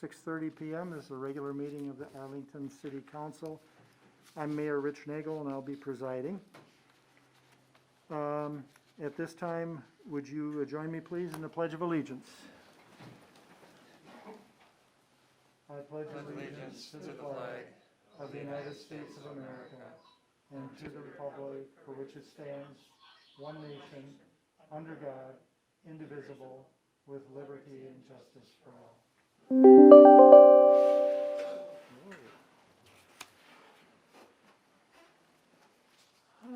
6:30 p.m. is the regular meeting of the Arlington City Council. I'm Mayor Rich Nagel, and I'll be presiding. At this time, would you join me, please, in the Pledge of Allegiance? I pledge allegiance to the flag of the United States of America and to the republic for which it stands, one nation, under God, indivisible, with liberty and justice for all.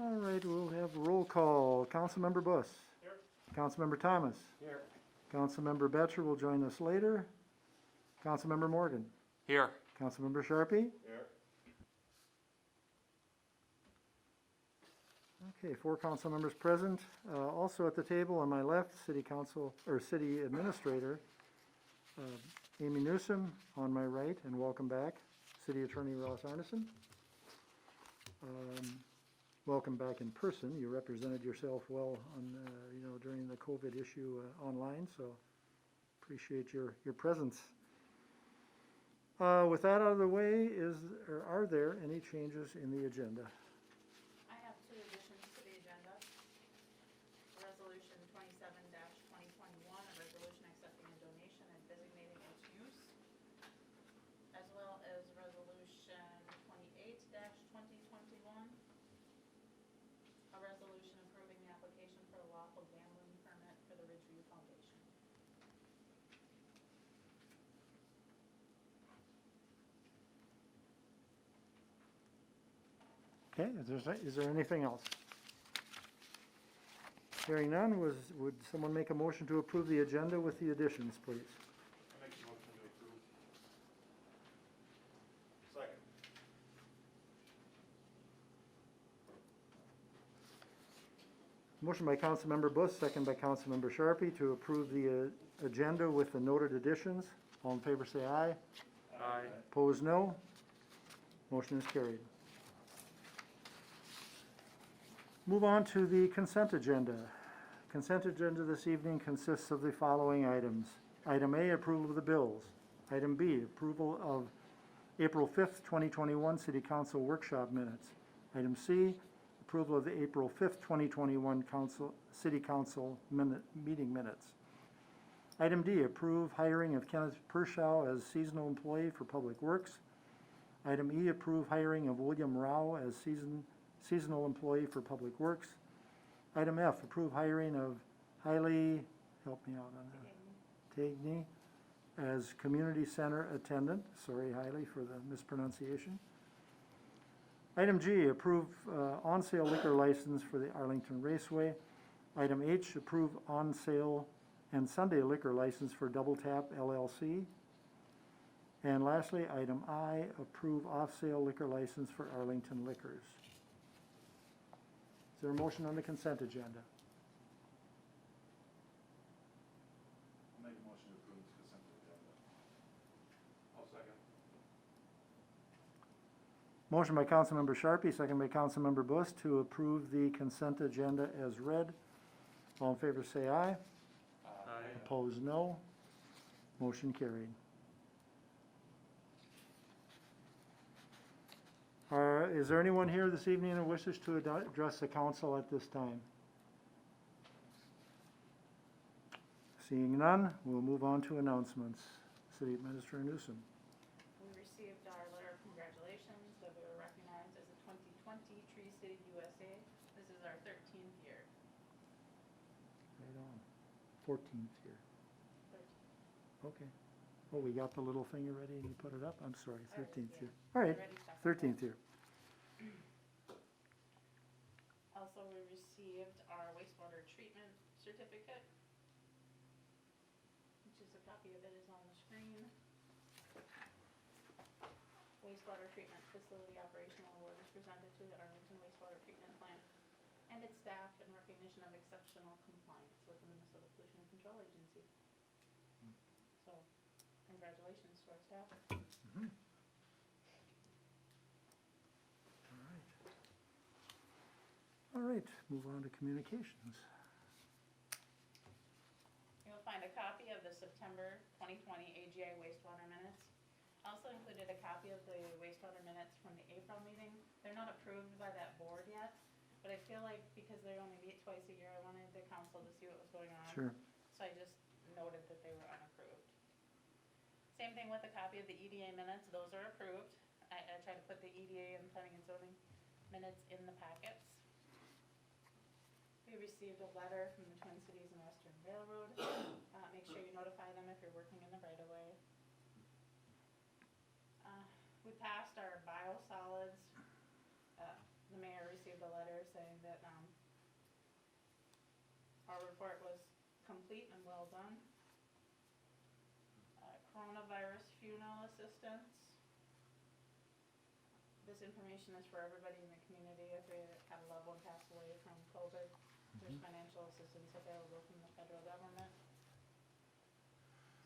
All right, we'll have roll call. Councilmember Buss. Here. Councilmember Thomas. Here. Councilmember Betcher will join us later. Councilmember Morgan. Here. Councilmember Sharpie. Here. Okay, 4 council members present. Also at the table on my left, City Council or City Administrator Amy Newsom. On my right, and welcome back, City Attorney Ross Arneson. Welcome back in person. You represented yourself well on during the COVID issue online, so appreciate your presence. With that out of the way, are there any changes in the agenda? I have 2 additions to the agenda. Resolution 27-2021, a resolution accepting a donation and designating its use, as well as resolution 28-2021, a resolution approving the application for a lawful gambling permit for the Ridgeview Foundation. Okay, is there anything else? Hearing none, would someone make a motion to approve the agenda with the additions, please? I make a motion to approve. Second. Motion by Councilmember Buss, second by Councilmember Sharpie to approve the agenda with the noted additions. All in favor say aye. Aye. Opposed, no. Motion is carried. Move on to the consent agenda. Consent agenda this evening consists of the following items. Item A, approval of the bills. Item B, approval of April 5th, 2021 City Council workshop minutes. Item C, approval of the April 5th, 2021 City Council meeting minutes. Item D, approve hiring of Kenneth Pershaw as seasonal employee for Public Works. Item E, approve hiring of William Rao as seasonal employee for Public Works. Item F, approve hiring of Hailey, help me out on that, Tagney as community center attendant. Sorry, Hailey, for the mispronunciation. Item G, approve on-sale liquor license for the Arlington Raceway. Item H, approve on-sale and Sunday liquor license for Double Tap LLC. And lastly, item I, approve off-sale liquor license for Arlington Liquors. Is there a motion on the consent agenda? I'll make a motion to approve the consent agenda. I'll second. Motion by Councilmember Sharpie, second by Councilmember Buss to approve the consent agenda as read. All in favor say aye. Aye. Opposed, no. Motion carried. Is there anyone here this evening who wishes to address the council at this time? Seeing none, we'll move on to announcements. City Administrator Newsom. We received our letter of congratulations that we were recognized as a 2020 Tree City USA. This is our 13th year. Right on. 14th here. 13th. Okay. Oh, we got the little thing already and you put it up? I'm sorry, 13th yeah. year. All right, Already stuck. 13th year. Also, we received our wastewater treatment certificate, which is a copy of it is on the screen. Wastewater treatment facility operational award is presented to the Arlington wastewater treatment plant and its staff in recognition of exceptional compliance with the Minnesota Pollution Control Agency. So, congratulations to our staff. Mhm. All right, move on to communications. You'll find a copy of the September 2020 AGI wastewater minutes also included a copy of the wastewater minutes from the April meeting. They're not approved by that board yet, but I feel like because they only meet twice a year, I wanted the council to see what was going on. Sure. So I just noted that they were unapproved. Same thing with a copy of the EDA minutes, those are approved. I try to put the EDA and planning and zoning minutes in the packets. We received a letter from the Twin Cities and Western Railroad. Make sure you notify them if you're working in the right of way. We passed our biosolids. The mayor received a letter saying that our report was complete and well done. Coronavirus funeral assistance. This information is for everybody in the community. If we have a loved one pass away from COVID, there's financial assistance available from the federal government.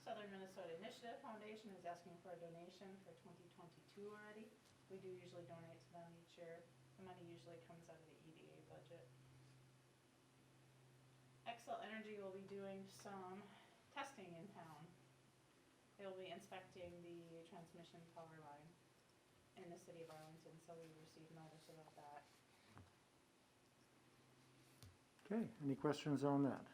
Southern Minnesota Initiative Foundation is asking for a donation for 2022 already. We do usually donate to them each year. The money usually comes out of the EDA budget. Excel Energy will be doing some testing in town. They will be inspecting the transmission power line in the city of Arlington, so we received notice about that. Okay, any questions on that?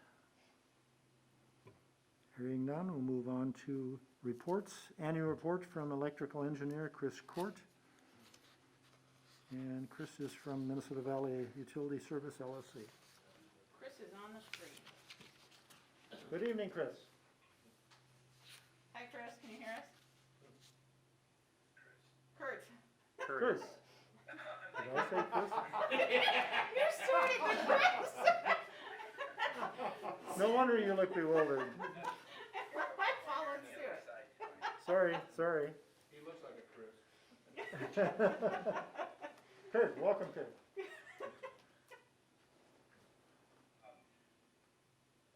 Hearing none, we'll move on to reports. Annual report from electrical engineer Chris Court. And Chris is from Minnesota Valley Utility Service LLC. Chris is on the screen. Good evening, Chris. Hi Chris, can you hear us? Kurt. Chris. Did I say Chris? You're starting with Chris. No wonder you look bewildered. I followed suit. Sorry. He looks like a Chris. Kurt, welcome, Kurt.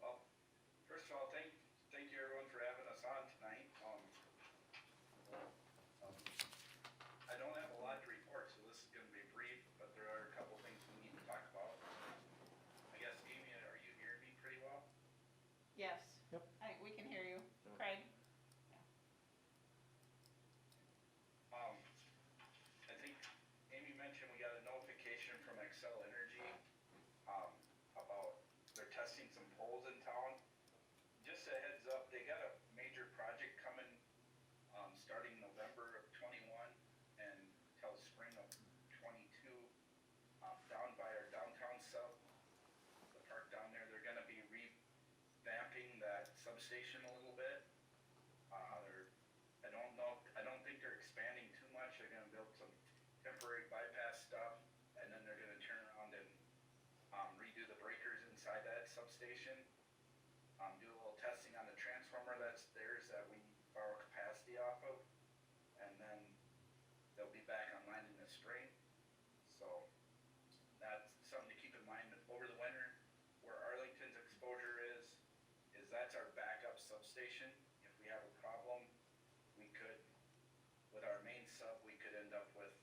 Well, first of all, thank you everyone for having us on tonight. I don't have a lot to report, so this is gonna be brief, but there are a couple things we need to talk about. I guess, Amy, are you hearing me pretty well? Yes. Yep. We can hear you. Craig? I think Amy mentioned we got a notification from Excel Energy, about they're testing some poles in town. Just a heads up, they got a major project coming, starting November of 21 and till spring of 22, down by our downtown sub, the park down there. They're gonna be revamping that substation a little bit. I don't think they're expanding too much. They're gonna build some temporary bypass stuff, and then they're gonna turn around and redo the breakers inside that substation. Do a little testing on the transformer that's theirs that we borrow capacity off of, and then they'll be back online in the spring. So that's something to keep in mind over the winter. Where Arlington's exposure is that's our backup substation. If we have a problem, we could, with our main sub, we could end up with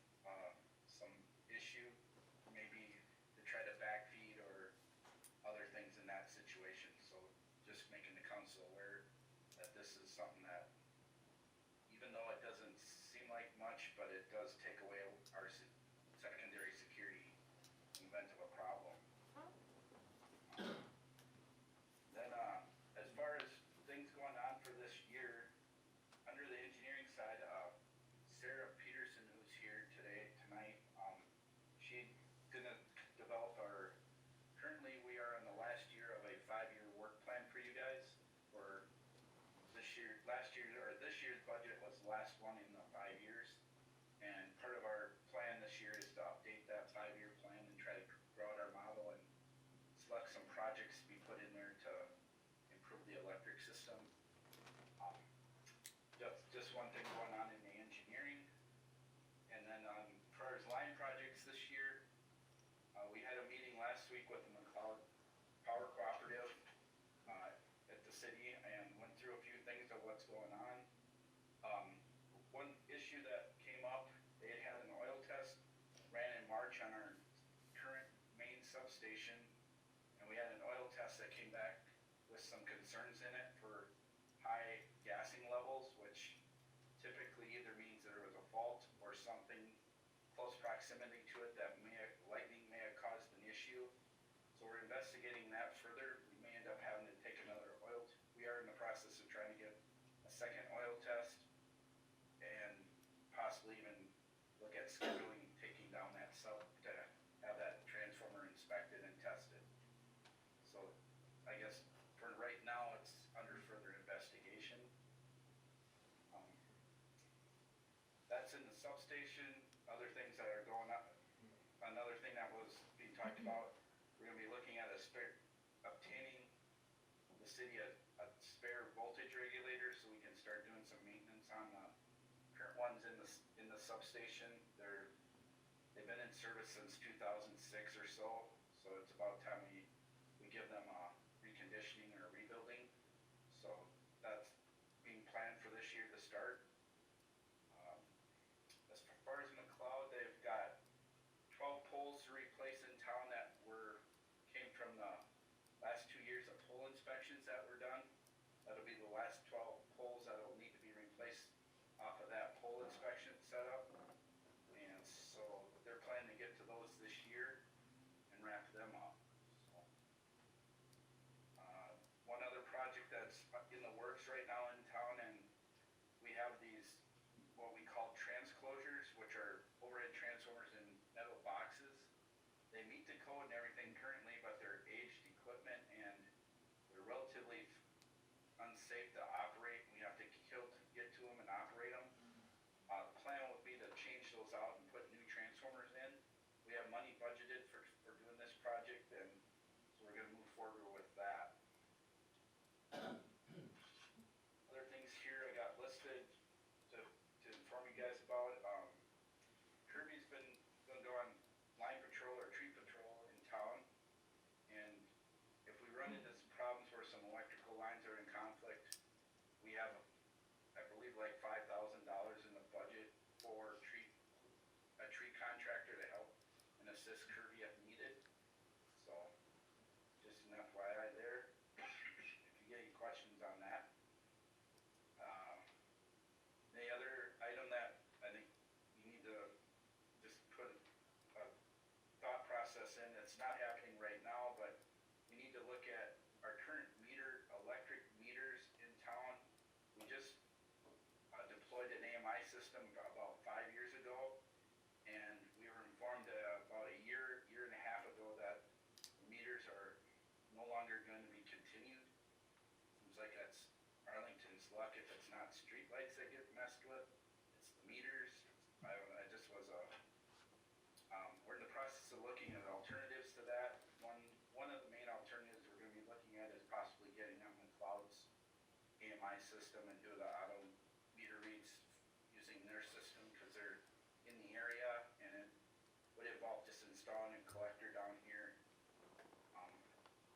some issue, maybe to try to backfeed or other things in that situation. So just making the council aware that this is something that, even though it doesn't seem like much, but it does take away our secondary security in the event of a problem. Then, as far as things going on for this year, under the engineering side, Sarah Peterson, who's here tonight, she's gonna develop currently we are in the last year of a 5-year work plan for you guys. For this year, last year second oil test, and possibly even look at scheduling, taking down that sub to have that transformer inspected and tested. So I guess for right now, it's under further investigation. That's in the substation. Other things that are going on, another thing that was being talked about, we're gonna be looking at obtaining the city a spare voltage regulator so we can start doing some maintenance on the current ones in the substation. They've been in service since 2006 or so, so it's about time we give them a reconditioning or rebuilding. So that's being planned for this year to start. As far as McLeod, they've got 12 poles to replace in town that came from the last 2 years of pole inspections that were done. That'll be the last 12 poles that'll need to be replaced off of that pole inspection setup. And so they're planning to get to those this year and wrap them up. So, one other project that's in the works right now in town, and we have these what we call transclosures, which are overhead transformers in metal boxes. They meet the code and everything currently, but they're aged equipment and they're relatively unsafe to operate. We have to kill to get to them and operate them. The plan would be to change those out and put new transformers in. We have money budgeted for doing this project, and so we're gonna move forward with that. Other things here I got listed to inform you guys about. Kirby's been gonna go on line patrol or tree patrol in town, and if we run into some problems where some electrical lines are in conflict, we have, I believe, like $5,000 in the budget for a tree contractor to help and assist Kirby if needed. So just an FYI there. If you get any questions on that. The other item that I think you need to just put a thought process in, it's not happening right now, but we need to look at our current electric meters in town. We just deployed an AMI system about 5 years ago, and we were informed about a year and a half ago that meters are no longer going to be continued. Seems like that's Arlington's luck if it's not streetlights that get messed with, it's the meters. I just was we're in the process of looking at alternatives to that. One of the main alternatives we're going to be looking at is possibly getting on McLeod's AMI system and do the auto meter reads using their system because they're in the area, and it would involve just installing a collector down here.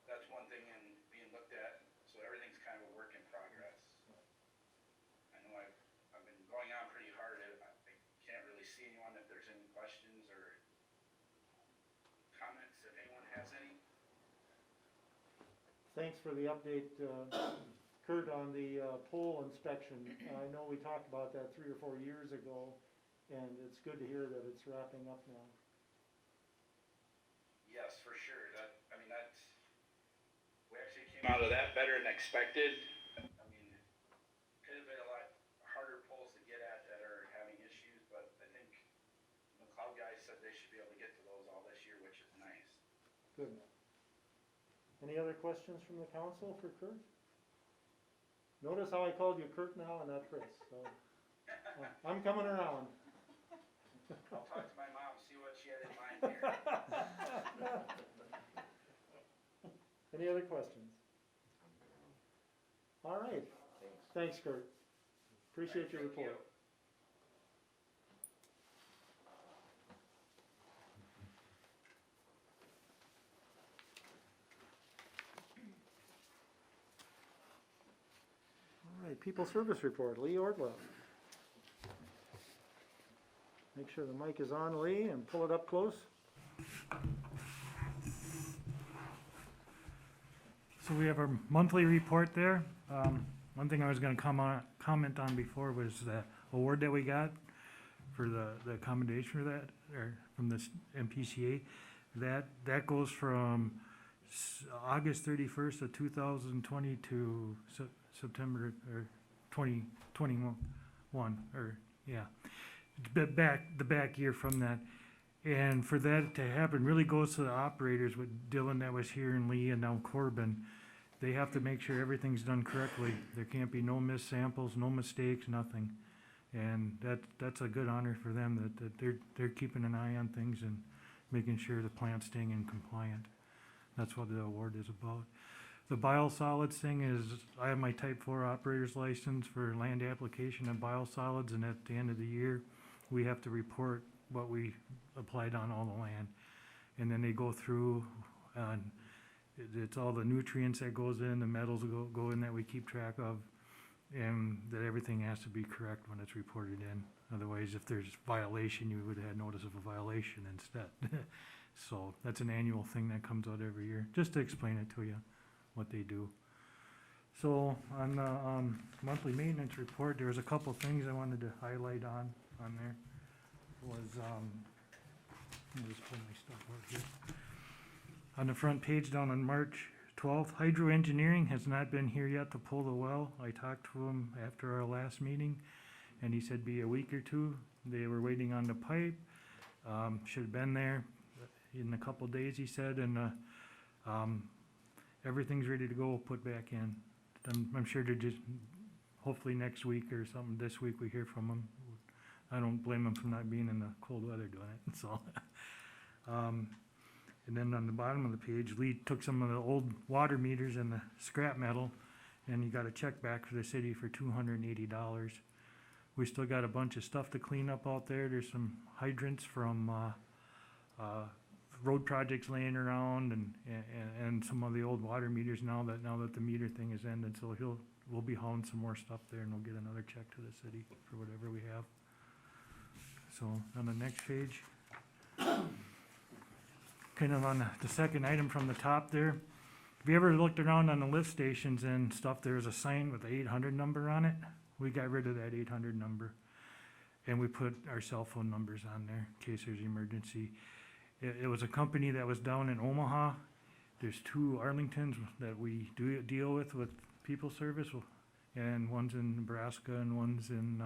That's one thing being looked at, so everything's kind of a work in progress. I know I've been going on pretty hard. I can't really see anyone if there's any questions or comments, if anyone has any. Thanks for the update, Kurt, on the pole inspection. I know we talked about that 3 or 4 years ago, and it's good to hear that it's wrapping up now. Yes, for sure. We actually came out of that better than expected. I mean, could have been a lot harder poles to get at that are having issues, but I think McLeod guys said they should be able to get to those all this year, which is nice. Good. Any other questions from the council for Kurt? Notice how I called you Kurt now and not Chris, so I'm coming around. I'll talk to my mom, see what she had in mind here. Any other questions? All right. Thanks, Kurt. Appreciate your Thank you. report. All right, People Service Report, Lee Ordwell. Make sure the mic is on, Lee, and pull it up close. So we have our monthly report there. One thing I was gonna comment on before was the award that we got for the accommodation for that, or from this MPCA. That goes from August 31st of 2020 to September or 2021, or, yeah. The back year from that. And for that to happen really goes to the operators with Dylan that was here and Lee and now Corbin. They have to make sure everything's done correctly. There can't be no missed samples, no mistakes, nothing. And that's a good honor for them that they're keeping an eye on things and making sure the plant's staying in compliant. That's what the award is about. The biosolids thing is, I have my type 4 operator's license for land application of biosolids, and at the end of the year, we have to report what we applied on all the land. And then they go through, and it's all the nutrients that goes in, the metals go in that we keep track of, and that everything has to be correct when it's reported in. Otherwise, if there's violation, you would have had notice of a violation instead. So that's an annual thing that comes out every year, just to explain it to you, what they do. So on the monthly maintenance report, there was a couple things I wanted to highlight on there. Was, let me just pull my stuff out here. On the front page down on March 12th, Hydro Engineering has not been here yet to pull the well. I talked to him after our last meeting, and he said be a week or two. They were waiting on the pipe. Should have been there in a couple days, he said, and everything's ready to go, put back in. I'm sure they're just, hopefully next week or something, this week we hear from them. I don't blame them for not being in the cold weather doing it, so. And then on the bottom of the page, Lee took some of the old water meters and the scrap metal, and he got a check back for the city for $280. We still got a bunch of stuff to clean up out there. There's some hydrants from road projects laying around, and some of the old water meters now that the meter thing is ended. So we'll be hauling some more stuff there, and we'll get another check to the city for whatever we have. So on the next page, kind of on the second item from the top there, have you ever looked around on the lift stations and stuff, there's a sign with the 800 number on it? We got rid of that 800 number, and we put our cell phone numbers on there in case there's emergency. It was a company that was down in Omaha. There's 2 Arlingtons that we do deal with people service, and one's in Nebraska and one's in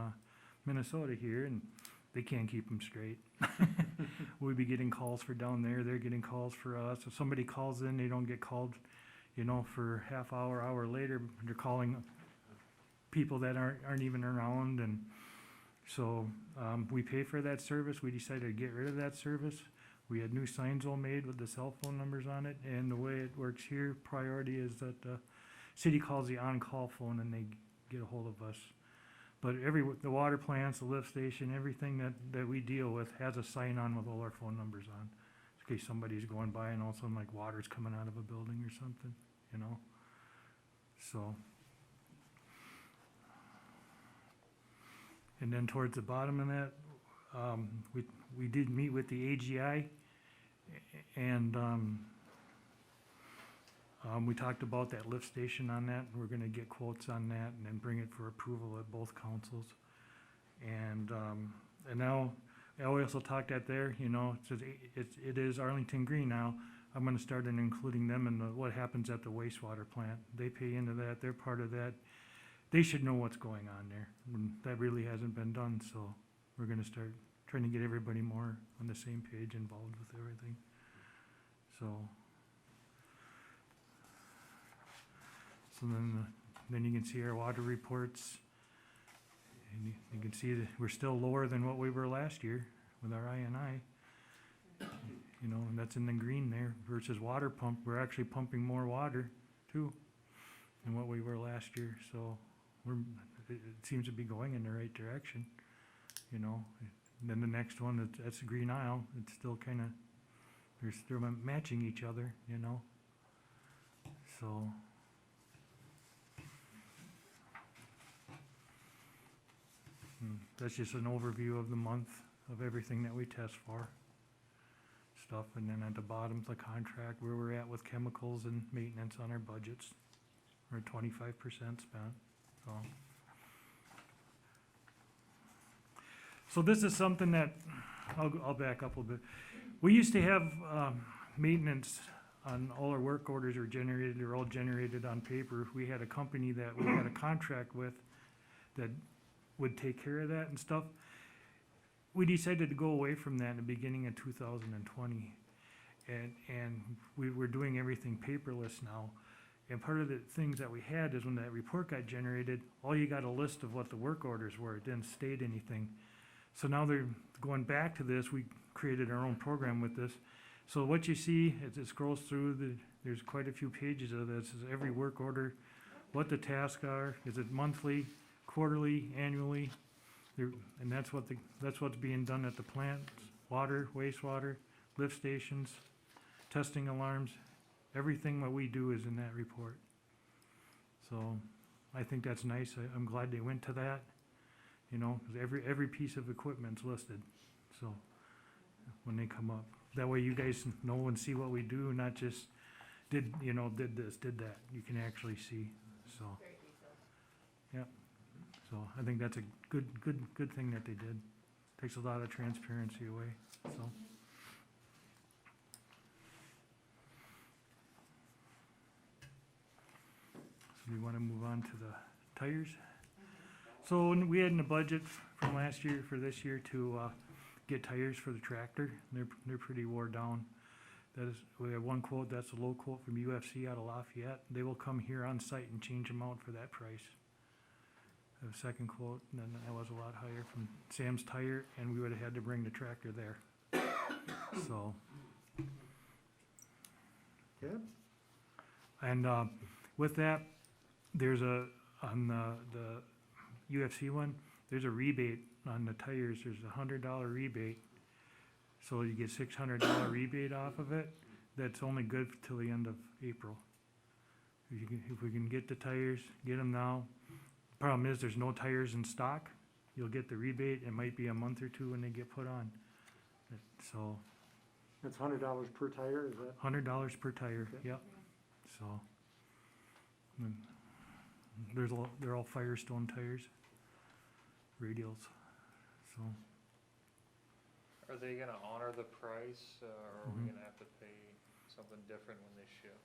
Minnesota here, and they can't keep them straight. We'd be getting calls for down there, they're getting calls for us. If somebody calls in, they don't get called, for half hour later, they're calling people that aren't even around, and so we pay for that service. We decided to get rid of that service. We had new signs all made with the cell phone numbers on it, and the way it works here, priority is that the city calls the on-call phone and they get a hold of us. But the water plants, the lift station, everything that we deal with has a sign on with all our phone numbers on, in case somebody's going by and all of a sudden like water's coming out of a building or something, so. And then towards the bottom of that, we did meet with the AGI, and we talked about that lift station on that. We're gonna get quotes on that and then bring it for approval at both councils. And now, I also talked at there, it says it is Arlington Green now. I'm gonna start including them in what happens at the wastewater plant. They pay into that, they're part of that. They should know what's going on there. That really hasn't been done, so we're gonna start trying to get everybody more on the same page, involved with everything. So then you can see our water reports, and you can see that we're still lower than what we were last year with our INI. And that's in the green there versus water pump. We're actually pumping more water too than what we were last year. So it seems to be going in the right direction, And then the next one, that's the Green Isle. It's still kind of, they're still matching each other, So. That's just an overview of the month of everything that we test for stuff. And then at the bottom, the contract, where we're at with chemicals and maintenance on our budgets. We're 25% spent, so. So this is something that, I'll back up a little bit. We used to have maintenance on all our work orders they're all generated on paper. We had a company that we had a contract with that would take care of that and stuff. We decided to go away from that in the beginning of 2020. And we were doing everything paperless now. And part of the things that we had is when that report got generated, all you got a list of what the work orders were, it didn't state anything. So now they're going back to this, we created our own program with this. So what you see, as it scrolls through, there's quite a few pages of this, is every work order, what the tasks are, is it monthly, quarterly, annually? And that's what's being done at the plants, water, wastewater, lift stations, testing alarms, everything that we do is in that report. So, I think that's nice, I'm glad they went to that, you know, 'cause every piece of equipment's listed, so, when they come up. That way you guys know and see what we do, not just did this, did that, you can actually see, so. Very detailed. So I think that's a good thing that they did. Takes a lot of transparency away, so. So we wanna move on to the tires. So when we had in the budget from last year for this year to, get tires for the tractor. They're pretty wore down. We have one quote, that's a low quote from UFC out of Lafayette. They will come here on site and change them out for that price. The second quote, and then that was a lot higher from Sam's Tire, and we would've had to bring the tractor there. So, Good. and, with that, there's on the UFC one, there's a rebate on the tires, there's $100 rebate. So you get $600 rebate off of it, that's only good till the end of April. If we can get the tires, get them now. Problem is, there's no tires in stock, you'll get the rebate, it might be a month or two when they get put on. So, That's $100 per tire, is that? $100 per tire, Okay. yep, so. and they're all Firestone tires, radials, so. Are they gonna honor the price, or are we Mhm. gonna have to pay something different when they ship?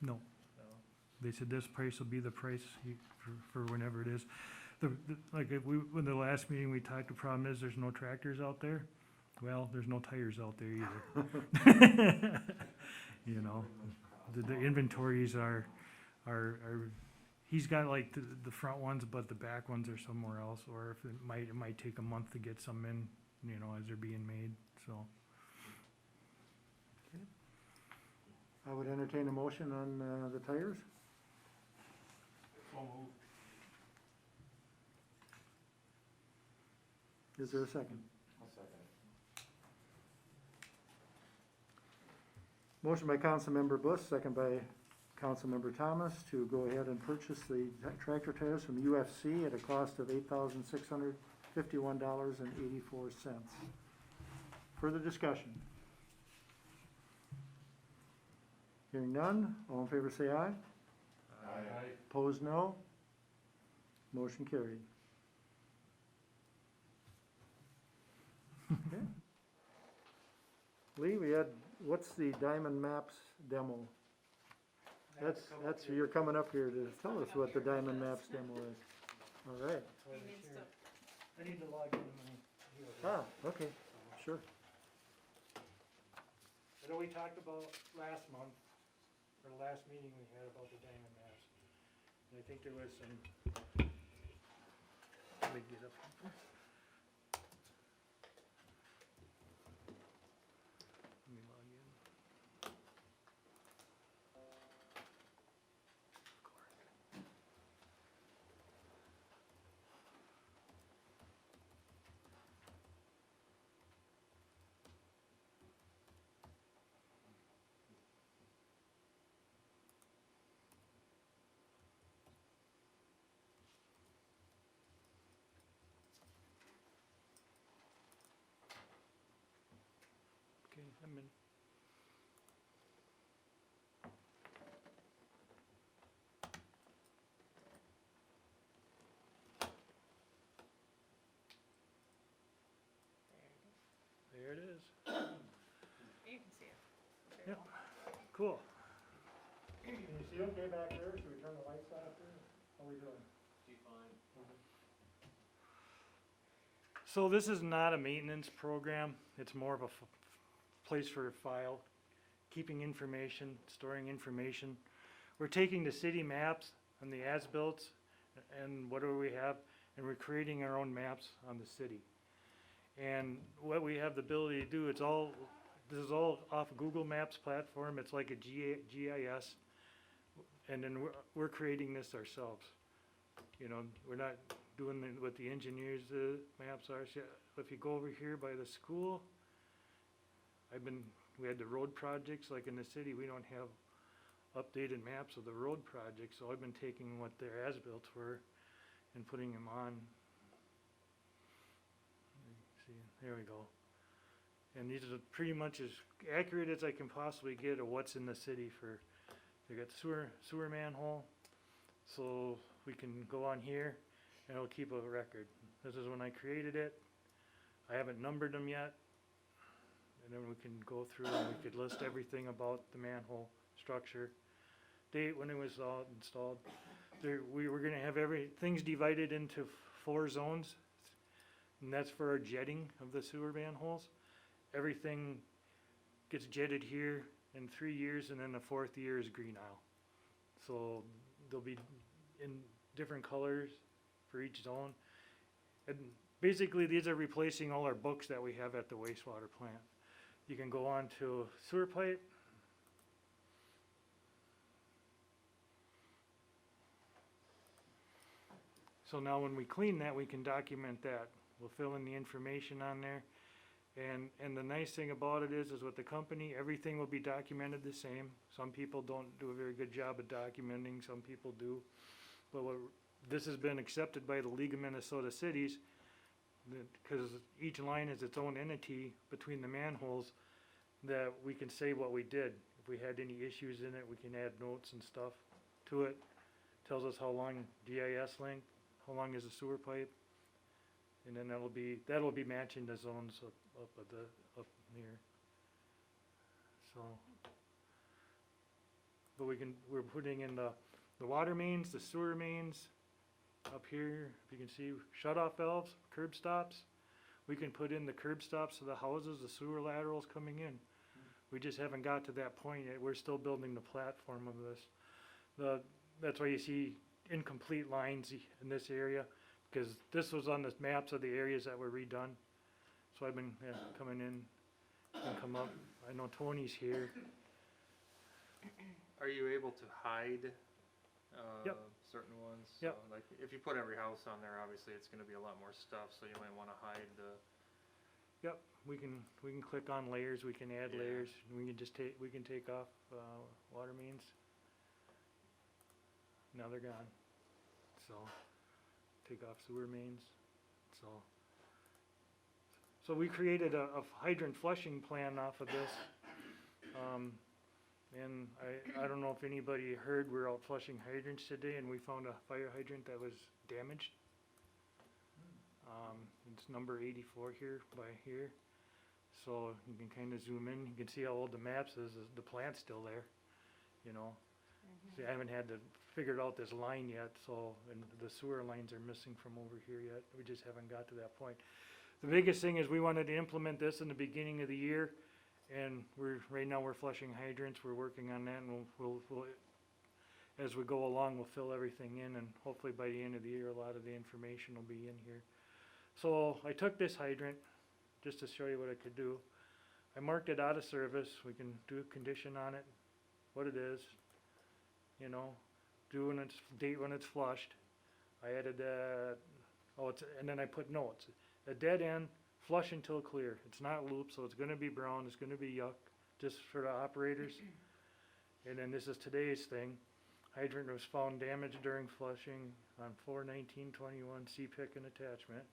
No, No? they said this price will be the price for whenever it is. Like, when the last meeting we talked, the problem is there's no tractors out there. Well, there's no tires out there either. You know, the inventories are, he's got like the front ones, but the back ones are somewhere else, or if it might take a month to get some in, you know, as they're being made, so. I would entertain a motion on the tires. Is there a second? I'll second it. Motion by Councilmember Bush, second by Councilmember Thomas to go ahead and purchase the tractor tires from UFC at a cost of $8,651.84. Further discussion? Hearing none, all in favor say aye. Aye. Opposed, no. Motion carried. Okay. Lee, what's the Diamond Maps demo? That's, you're coming up here to tell us what the Diamond Maps demo is. All right. He needs to, I need to log into my. Okay, sure. I know we talked about last month, or the last meeting we had about the diamond maps. And I think there was some. Let me get up. Let me log in. Okay, I'm in. There it is. you can see it. Very Yep. well. Cool. Can you see okay back there? Should we turn the lights off here? How are we doing? See fine. So this is not a maintenance program, it's more of a place for a file, keeping information, storing information. We're taking the city maps and the as-built and whatever we have, and we're creating our own maps on the city. And what we have the ability to do, this is all off Google Maps platform, it's like a GIS, and then we're creating this ourselves. You know, we're not doing what the engineers' maps are. So if you go over here by the school, we had the road projects, like in the city, we don't have updated maps of the road projects, so I've been taking what their as-built were and putting them on. See, there we go. And these are pretty much as accurate as I can possibly get of what's in the city for, they got sewer manhole, so we can go on here and it'll keep a record. This is when I created it. I haven't numbered them yet. And then we can go through and we could list everything about the manhole structure, date when it was all installed. We were gonna have things divided into 4 zones, and that's for our jetting of the sewer manholes. Everything gets jetted here in 3 years, and then the 4th year is green aisle. So they'll be in different colors for each zone. And basically these are replacing all our books that we have at the wastewater plant. You can go on to sewer pipe. So now when we clean that, we can document that. We'll fill in the information on there. And the nice thing about it is with the company, everything will be documented the same. Some people don't do a very good job of documenting, some people do. But this has been accepted by the League of Minnesota Cities, because each line is its own entity between the manholes, that we can say what we did. If we had any issues in it, we can add notes and stuff to it. Tells us how long GIS length, how long is the sewer pipe, and then that'll be matching the zones up here. So, but we're putting in the water mains, the sewer mains up here. If you can see, shut-off valves, curb stops. We can put in the curb stops of the houses, the sewer laterals coming in. We just haven't got to that point yet. We're still building the platform of this. That's why you see incomplete lines in this area, because this was on the maps of the areas that were redone. So I've been coming in and come up. I know Tony's here. Are you able to hide Yep. certain ones? Yep. So, like if you put every house on there, obviously it's going to be a lot more stuff. So you might want to hide the. Yep, we can click on layers. We can add Yeah. layers. We can just take off water mains. Now they're gone. So take off sewer mains. So we created a hydrant flushing plan off of this. And I don't know if anybody heard, we're out flushing hydrants today and we found a fire hydrant that was damaged. It's number 84 here by here. So you can kind of zoom in, you can see how old the maps is, the plant's still there, you know. See, I haven't had to figure out this line yet, so, and the sewer lines are missing from over here yet. We just haven't got to that point. The biggest thing is we wanted to implement this in the beginning of the year, and right now we're flushing hydrants. We're working on that, and we'll as we go along, we'll fill everything in, and hopefully by the end of the year, a lot of the information will be in here. So I took this hydrant just to show you what I could do. I marked it out of service. We can do a condition on it, what it is, you know, date when it's flushed. I added that, and then I put notes. A dead end, flush until clear. It's not looped, so it's gonna be brown, it's gonna be yuck, just for the operators. And then this is today's thing. Hydrant was found damaged during flushing on 4/19/21, C-pick and attachment.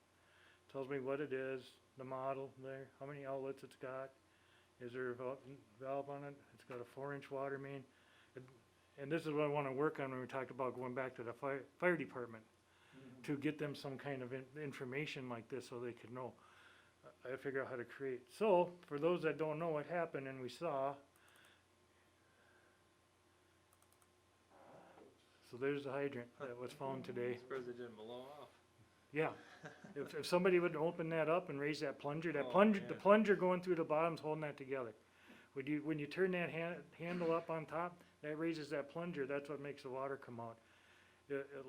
Tells me what it is, the model there, how many outlets it's got. Is there a valve on it? It's got a 4-inch water main. And this is what I want to work on when we talked about going back to the fire department, to get them some kind of information like this so they could know. I figure out how to create. So, for those that don't know what happened and we saw, so there's the hydrant that was found today. Surprised it didn't blow off. Yeah, if somebody would open that up and raise that plunger, Oh, the yeah. plunger going through the bottom's holding that together. When you turn that handle up on top, that raises that plunger, that's what makes the water come out.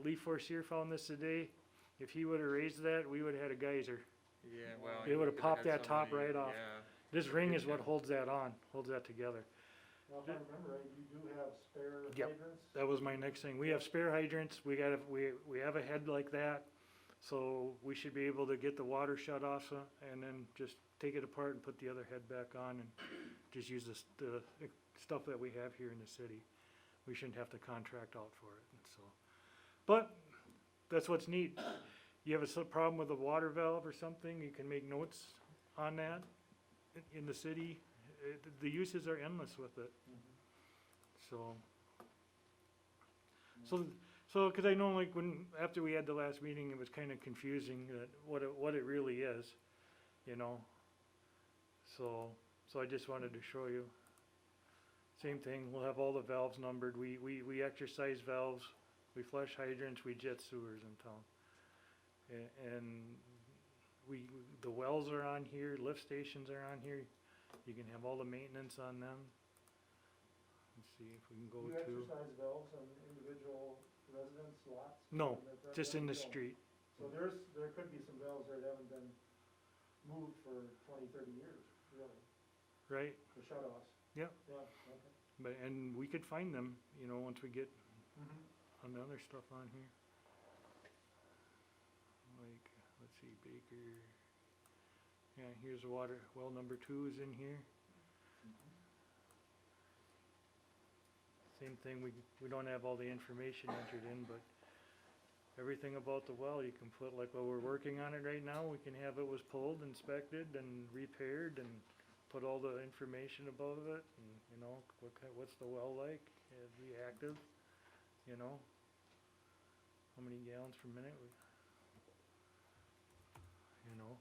Lee Forcier found this today, if he would've raised that, we would've had a geyser. Yeah, well. It you would've could've popped had that top somebody- right off. Yeah, This ring is Yeah. what holds that together. Now, if I remember right, you do have spare Yep. hydrants? That was my next thing. We have spare hydrants, we have a head like that, so we should be able to get the water shut off, and then just take it apart and put the other head back on and just use the stuff that we have here in the city. We shouldn't have to contract out for it, and so. But, that's what's neat. You have a problem with a water valve or something, you can make notes on that in the city. The uses are endless with it, so. So, cause I know like after we had the last meeting, it was kinda confusing that what it really is, you know? So I just wanted to show you. Same thing, we'll have all the valves numbered, we exercise valves, we flush hydrants, we jet sewers in town. And the wells are on here, lift stations are on here, you can have all the maintenance on them. Let's see if we can go Do to. you exercise valves on individual residence lots? No, Is that just right? in the No. street, So there could be some valves that haven't been moved for 20, 30 years, really, right? the shut-offs. Yep. Yeah, okay. And we could find them, you know, once we get Mm-hmm. on the other stuff on here. Like, let's see, Baker. Yeah, here's the water, well number 2 is in here. Same thing, we don't have all the information entered in, but everything about the well, you can put, like, while we're working on it right now, we can have it was pulled, inspected, and repaired, and put all the information about it, and, you know, what's the well like, is it active, you know? How many gallons per minute, you know?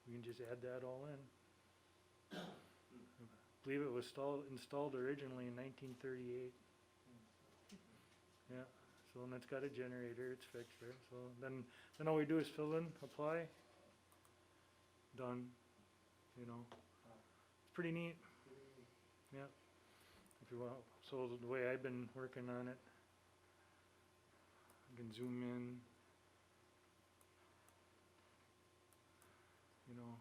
We can just add that all in. I believe it was installed originally in 1938. Yeah, so and it's got a generator, it's fixed there, so then all we do is fill in, apply, done, you know. It's pretty neat, yeah. If you want, so the way I've been working on it, I can zoom in, you know,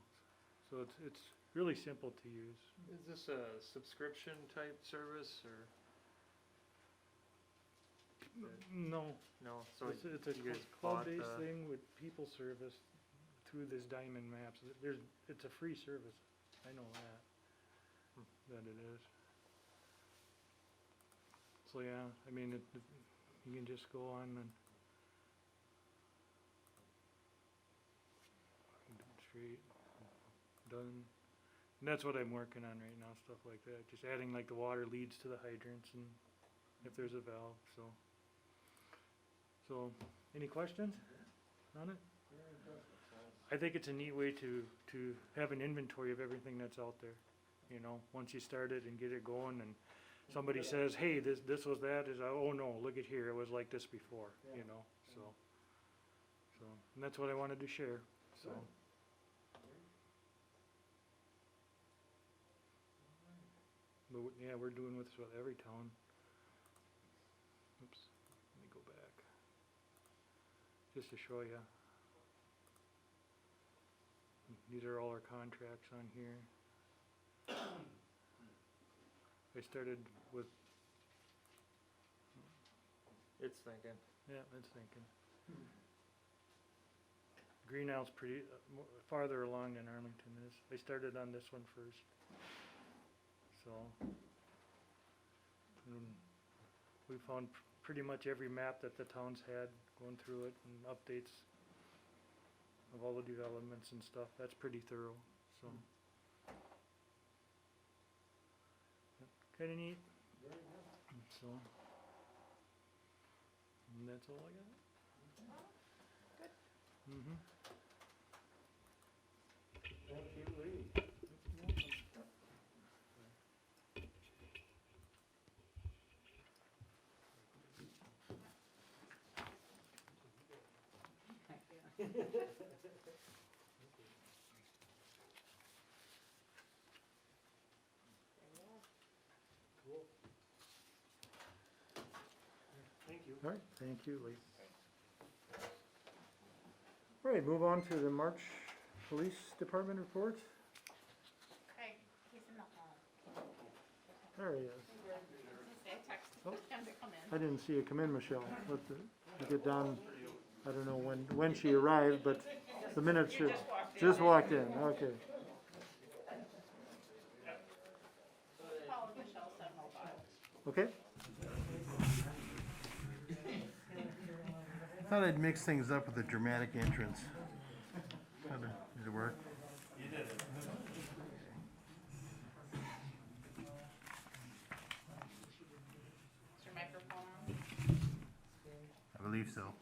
so it's really simple to use. Is this a subscription type service or? No, No, so it's a you guys cloud-based bought thing with people service through this Diamond Maps. It's a free service, I know that it is. So yeah, I mean, you can just go on and straight, done. And that's what I'm working on right now, stuff like that, just adding like the water leads to the hydrants and if there's a valve, so. So, any questions on it? Very interesting. I think it's a neat way to have an inventory of everything that's out there, you know, once you start it and get it going and somebody says, hey, this was that, oh no, look at here, it was like this before, you know, so. And that's what I wanted to share, so. Good. But yeah, we're doing this with every town. Oops, let me go back. Just to show you. These are all our contracts on here. I started with, it's thinking. yeah, it's thinking. Greenouts pretty, farther along than Arlington is. I started on this one first. So, we found pretty much every map that the town's had, going through it and updates of all the developments and stuff. That's pretty thorough, so. Kinda neat, Very good. so. And that's all I got. Good. Mm-hmm. Thank you, Lee. Thank you. All right, thank you, Lee. All right, move on to the March Police Department report. Craig, he's in the hall. There he is. I texted Oh. him to come in. I didn't see you come in, Michelle. You get down, I don't know when she arrived, but the minutes should, just walked in, okay. Paul and Michelle 705. Okay, I thought I'd mix things up with a dramatic entrance. Did it work? Is your microphone on? I believe so.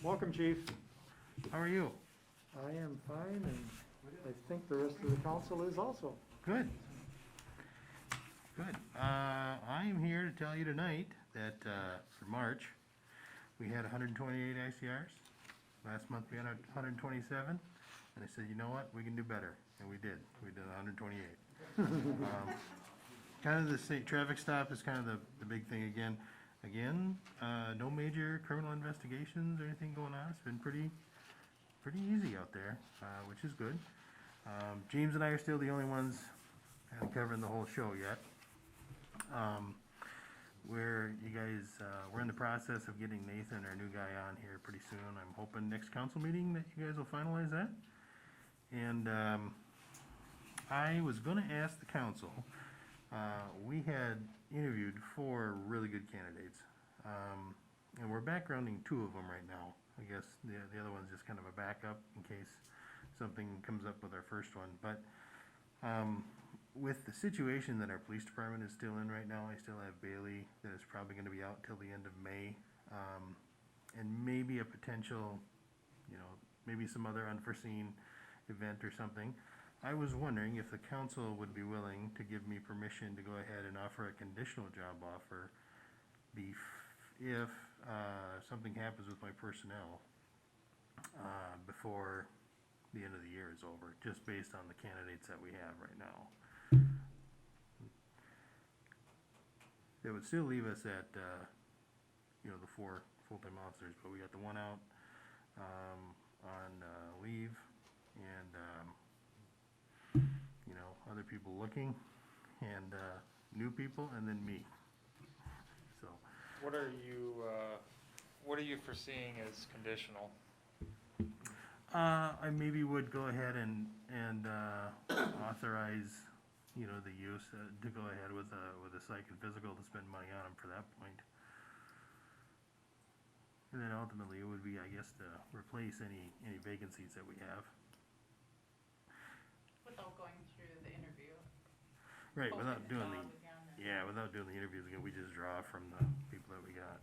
welcome, chief. How are you? I am fine, and I think the rest of the council is also. Good. Good. I'm here to tell you tonight that for March, we had 128 ICRs. Last month we had 127. And I said, you know what, we can do better. And we did. We did 128. Kind of the same, traffic stop is kind of the big thing again. No major criminal investigations or anything going on. It's been pretty easy out there, which is good. James and I are still the only ones covering the whole show yet. We're in the process of getting Nathan, our new guy, on here pretty soon. I'm hoping next council meeting that you guys will finalize that. And I was gonna ask the council, we had interviewed 4 really good candidates. And we're backgrounding 2 of them right now. I guess the other one's just kind of a backup in case something comes up with our first one. But with the situation that our police department is still in right now, I still have Bailey that is probably gonna be out till the end of May. And maybe a potential, maybe some other unforeseen event or something. I was wondering if the council would be willing to give me permission to go ahead and offer a conditional job offer if something happens with my personnel before the end of the year is over, just based on the candidates that we have right now. It would still leave us at, the 4 full-time officers, but we got the one out on leave, and other people looking, and new people, and then me. So What are you foreseeing as conditional? I maybe would go ahead and authorize, the use to go ahead with a psych and physical to spend money on them for that point. And then ultimately it would be, I guess, to replace any vacancies that we have. Without going through the interview. Right, posting without the doing job again and- without doing the interviews again, we just draw from the people that we got.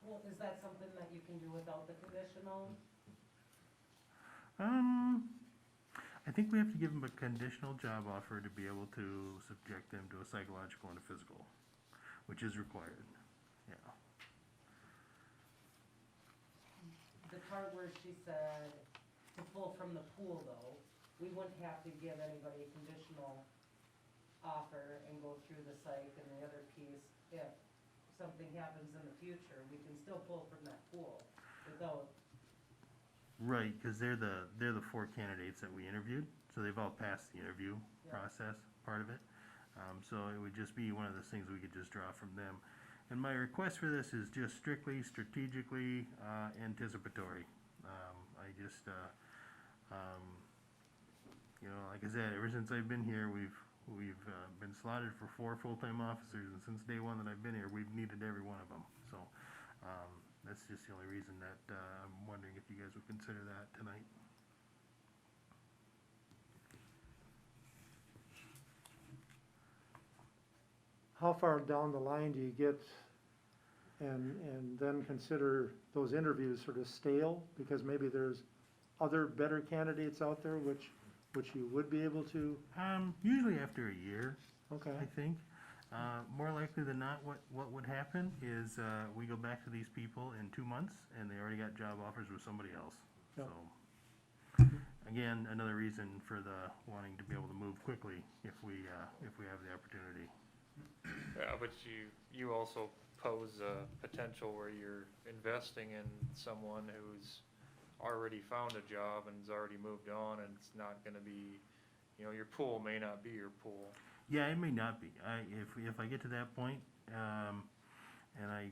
Well, is that something that you can do without the conditional? I think we have to give them a conditional job offer to be able to subject them to a psychological and a physical, which is required, yeah. The part where she said to pull from the pool though, we wouldn't have to give anybody a conditional offer and go through the psych and the other piece. If something happens in the future, we can still pull from that pool without. Right, because they're the 4 candidates that we interviewed, so they've all passed the interview Yeah. process, part of it. So it would just be one of those things we could just draw from them. And my request for this is just strictly strategically anticipatory. I just, like I said, ever since I've been here, we've been slotted for 4 full-time officers, and since day 1 that I've been here, we've needed every one of them. So that's just the only reason that I'm wondering if you guys would consider that tonight. How far down the line do you get and then consider those interviews sort of stale? Because maybe there's other better candidates out there which you would be able to, Usually after a year, okay, I think. More likely than not, what would happen is, we go back to these people in 2 months, and they already got job offers with somebody else, Yep. so. Again, another reason for the wanting to be able to move quickly if we have the opportunity. Yeah, but you also pose a potential where you're investing in someone who's already found a job and has already moved on, and it's not gonna be, your pool may not be your pool. Yeah, it may not be. If I get to that point, and I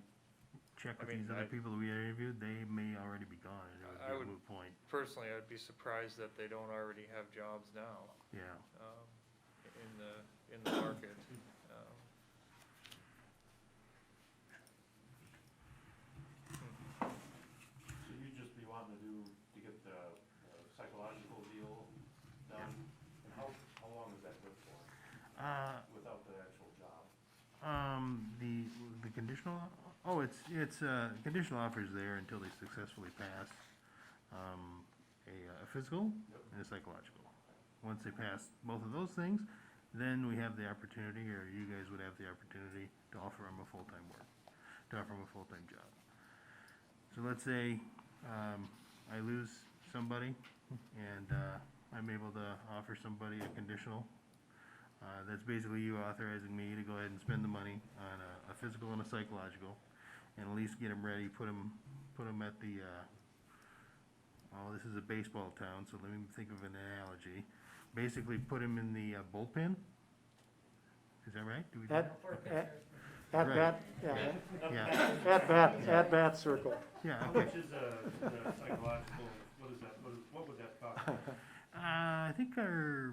check with I mean, these other I- people that we interviewed, they may already be gone, and it I would would- be a moot point. Personally, I'd be surprised that they don't already have jobs now, Yeah. in the market. So you'd just be wanting to get the psychological deal done? And how long is that good for, without the actual job? The conditional, conditional offers there until they successfully pass, a physical and a psychological. Once they pass both of those things, then we have the opportunity, or you guys would have the opportunity to offer them a full-time job. So let's say, I lose somebody and, I'm able to offer somebody a conditional. That's basically you authorizing me to go ahead and spend the money on a physical and a psychological, and at least get them ready, put them at the, this is a baseball town, so let me think of an analogy. Basically, put them in the bullpen. Is that right? Do we do At, that? For at, pitchers. at Right. bat, yeah, Yeah, at bat circle. yeah, How okay. much is the psychological, what is that, what would that cost? I think I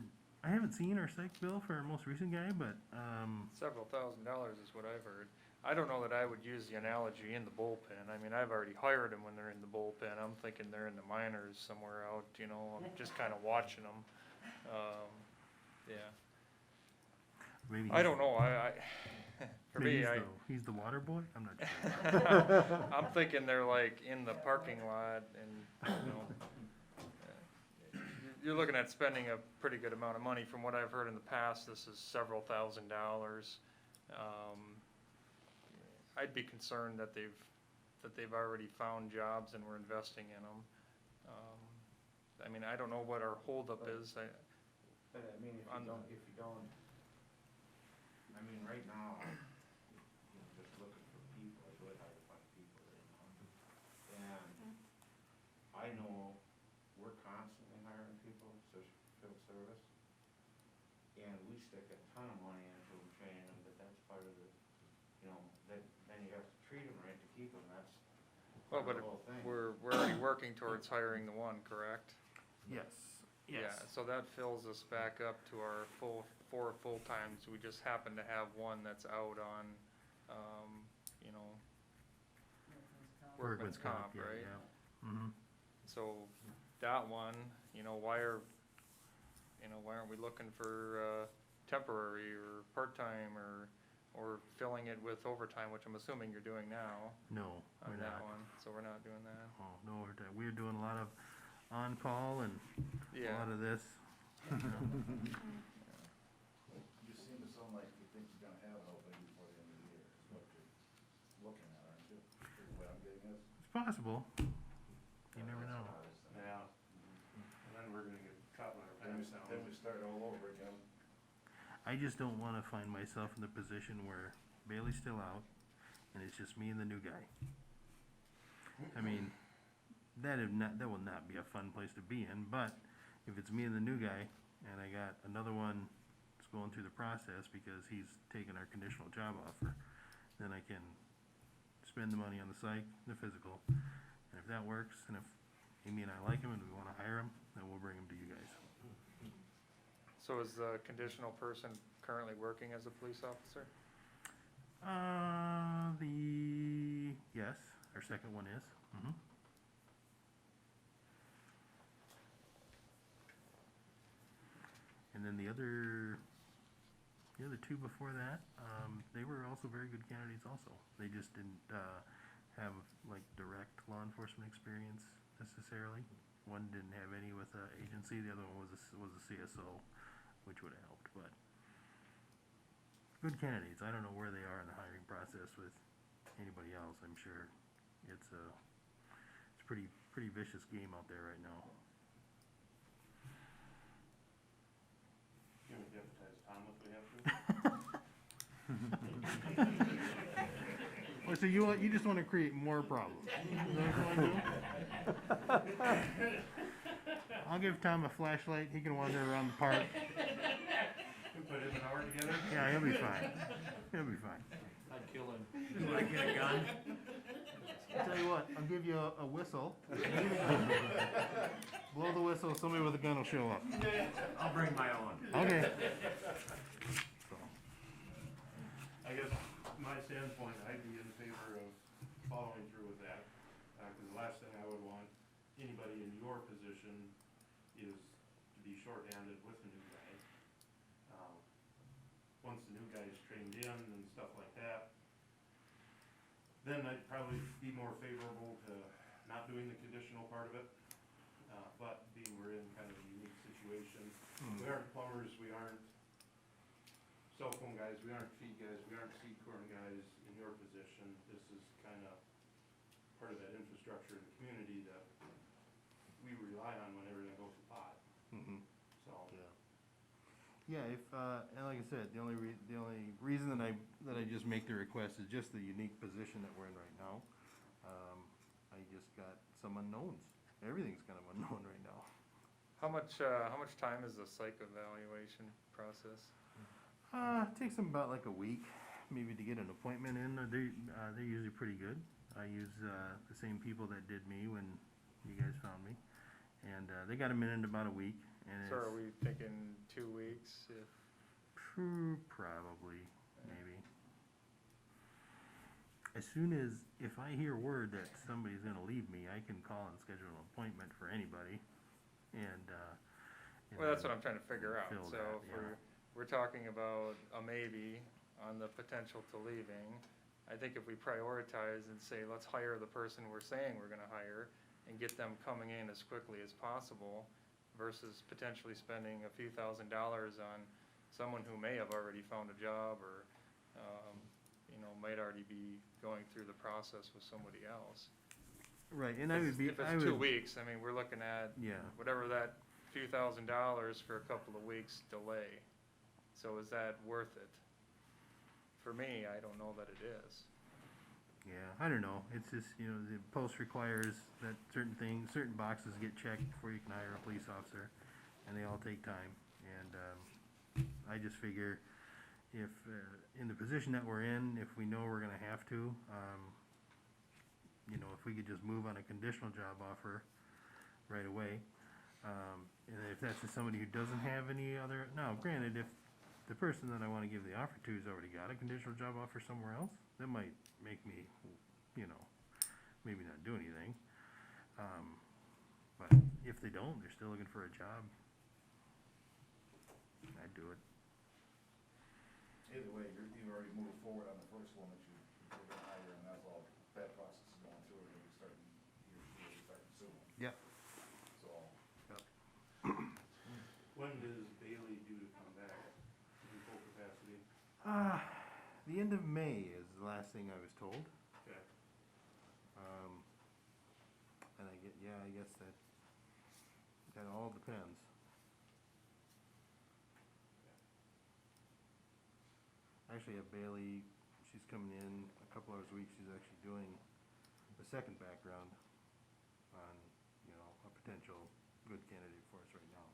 haven't seen our psych bill for our most recent guy, but, Several $1,000s is what I've heard. I don't know that I would use the analogy in the bullpen. I mean, I've already hired them when they're in the bullpen. I'm thinking they're in the minors somewhere out, I'm just kinda watching them. Yeah. maybe I don't know, for me, he's the water boy? I'm not sure. I'm thinking they're like in the parking lot and, you're looking at spending a pretty good amount of money. From what I've heard in the past, this is several $1,000s. I'd be concerned that they've already found jobs and we're investing in them. I mean, I don't know what our holdup is. But I mean, if you don't, I mean, right now, just looking for people, it's really hard to find people, And I know we're constantly hiring people, especially for field service. And we stick a ton of money into them, training them, but that's part of the, then you have to treat them right to keep them, that's Well, part but of the whole thing. we're already working towards hiring the one, correct? Yes, Yeah, so that fills us back up to our four full-times. We just happen to have one that's out on, workman's comp, yeah, right? yeah. Mm-hmm. So that one, why aren't we looking for temporary or part-time or filling it with overtime, which I'm assuming you're doing now No, on we're that not. one, so we're not doing that. Oh, no overtime. We're doing a lot of on-call and a Yeah, lot of this. You seem to sound like you think you're gonna have an opening before the end of the year, is what you're looking at, aren't you? Is what I'm getting at? It's possible. You never know. Yeah. And then we're gonna get caught with our pants down. Then we start all over again. I just don't wanna find myself in the position where Bailey's still out and it's just me and the new guy. I mean, that will not be a fun place to be in, but if it's me and the new guy and I got another one that's going through the process because he's taken our conditional job offer, then I can spend the money on the psych, the physical, and if that works, and if Amy and I like him and we wanna hire him, then we'll bring him to you guys. so is the conditional person currently working as a police officer? Yes, our second one is. Mm-hmm. And then the other two before that, they were also very good candidates also. They just didn't, have like direct law enforcement experience necessarily. One didn't have any with the agency, the other one was a CSO, which would have helped, but good candidates. I don't know where they are in the hiring process with anybody else. I'm sure it's a pretty vicious game out there right now. Can we deputize Tom if we have to? Oh, so you just want to create more problems? Is that what you want to do? I'll give Tom a flashlight. He can wander around the park. We put him an hour together? Yeah, he'll be fine. He'll be fine. I'd kill him. Do I get a gun? I'll tell you what, I'll give you a whistle. Blow the whistle, somebody with a gun will show up. I'll bring my own. Okay. So, I guess my standpoint, I'd be in favor of following through with that, cause the last thing I would want anybody in your position is to be shorthanded with a new guy. Once the new guy is trained in and stuff like that, then I'd probably be more favorable to not doing the conditional part of it. But being we're in kind of a unique situation, we aren't plumbers, we aren't cell phone guys, we aren't feed guys, we aren't seed corn guys in your position. This is kind of part of that infrastructure in the community that we rely on when everything goes to pot, so. yeah, if, and like I said, the only reason that I just make the request is just the unique position that we're in right now. I just got some unknowns. Everything's kind of unknown right now. How much time is the psych evaluation process? It takes them about like a week, maybe to get an appointment in. They're usually pretty good. I use the same people that did me when you guys found me, and they got them in about a week. And So are we thinking 2 weeks if? Probably, maybe. As soon as, if I hear word that somebody's gonna leave me, I can call and schedule an appointment for anybody, and Well, that's what I'm trying to figure out. fill So that, if yeah. we're talking about a maybe on the potential to leaving, I think if we prioritize and say, let's hire the person we're saying we're gonna hire and get them coming in as quickly as possible versus potentially spending a few $1,000s on someone who may have already found a job or, might already be going through the process with somebody else. Right, and I would be, If I it's 2 would, weeks, I mean, we're looking at yeah, whatever that few $1,000s for a couple of weeks delay. So is that worth it? For me, I don't know that it is. yeah, I don't know, it's just, the post requires that certain boxes get checked before you can hire a police officer, and they all take time, and, I just figure if, in the position that we're in, if we know we're gonna have to, if we could just move on a conditional job offer right away, and if that's just somebody who doesn't have any other, now granted, if the person that I wanna give the offer to has already got a conditional job offer somewhere else, that might make me, maybe not do anything. But if they don't, they're still looking for a job, I'd do it. Either way, you've already moved forward on the first one that you were gonna hire, and that's all, that process is going through, and you're starting soon, Yep. so. When does Bailey due to come back in full capacity? The end of May is the last thing I was told. Okay. And I guess that all depends. Actually, have Bailey, she's coming in a couple hours a week, she's actually doing the second background on, a potential good candidate for us right now.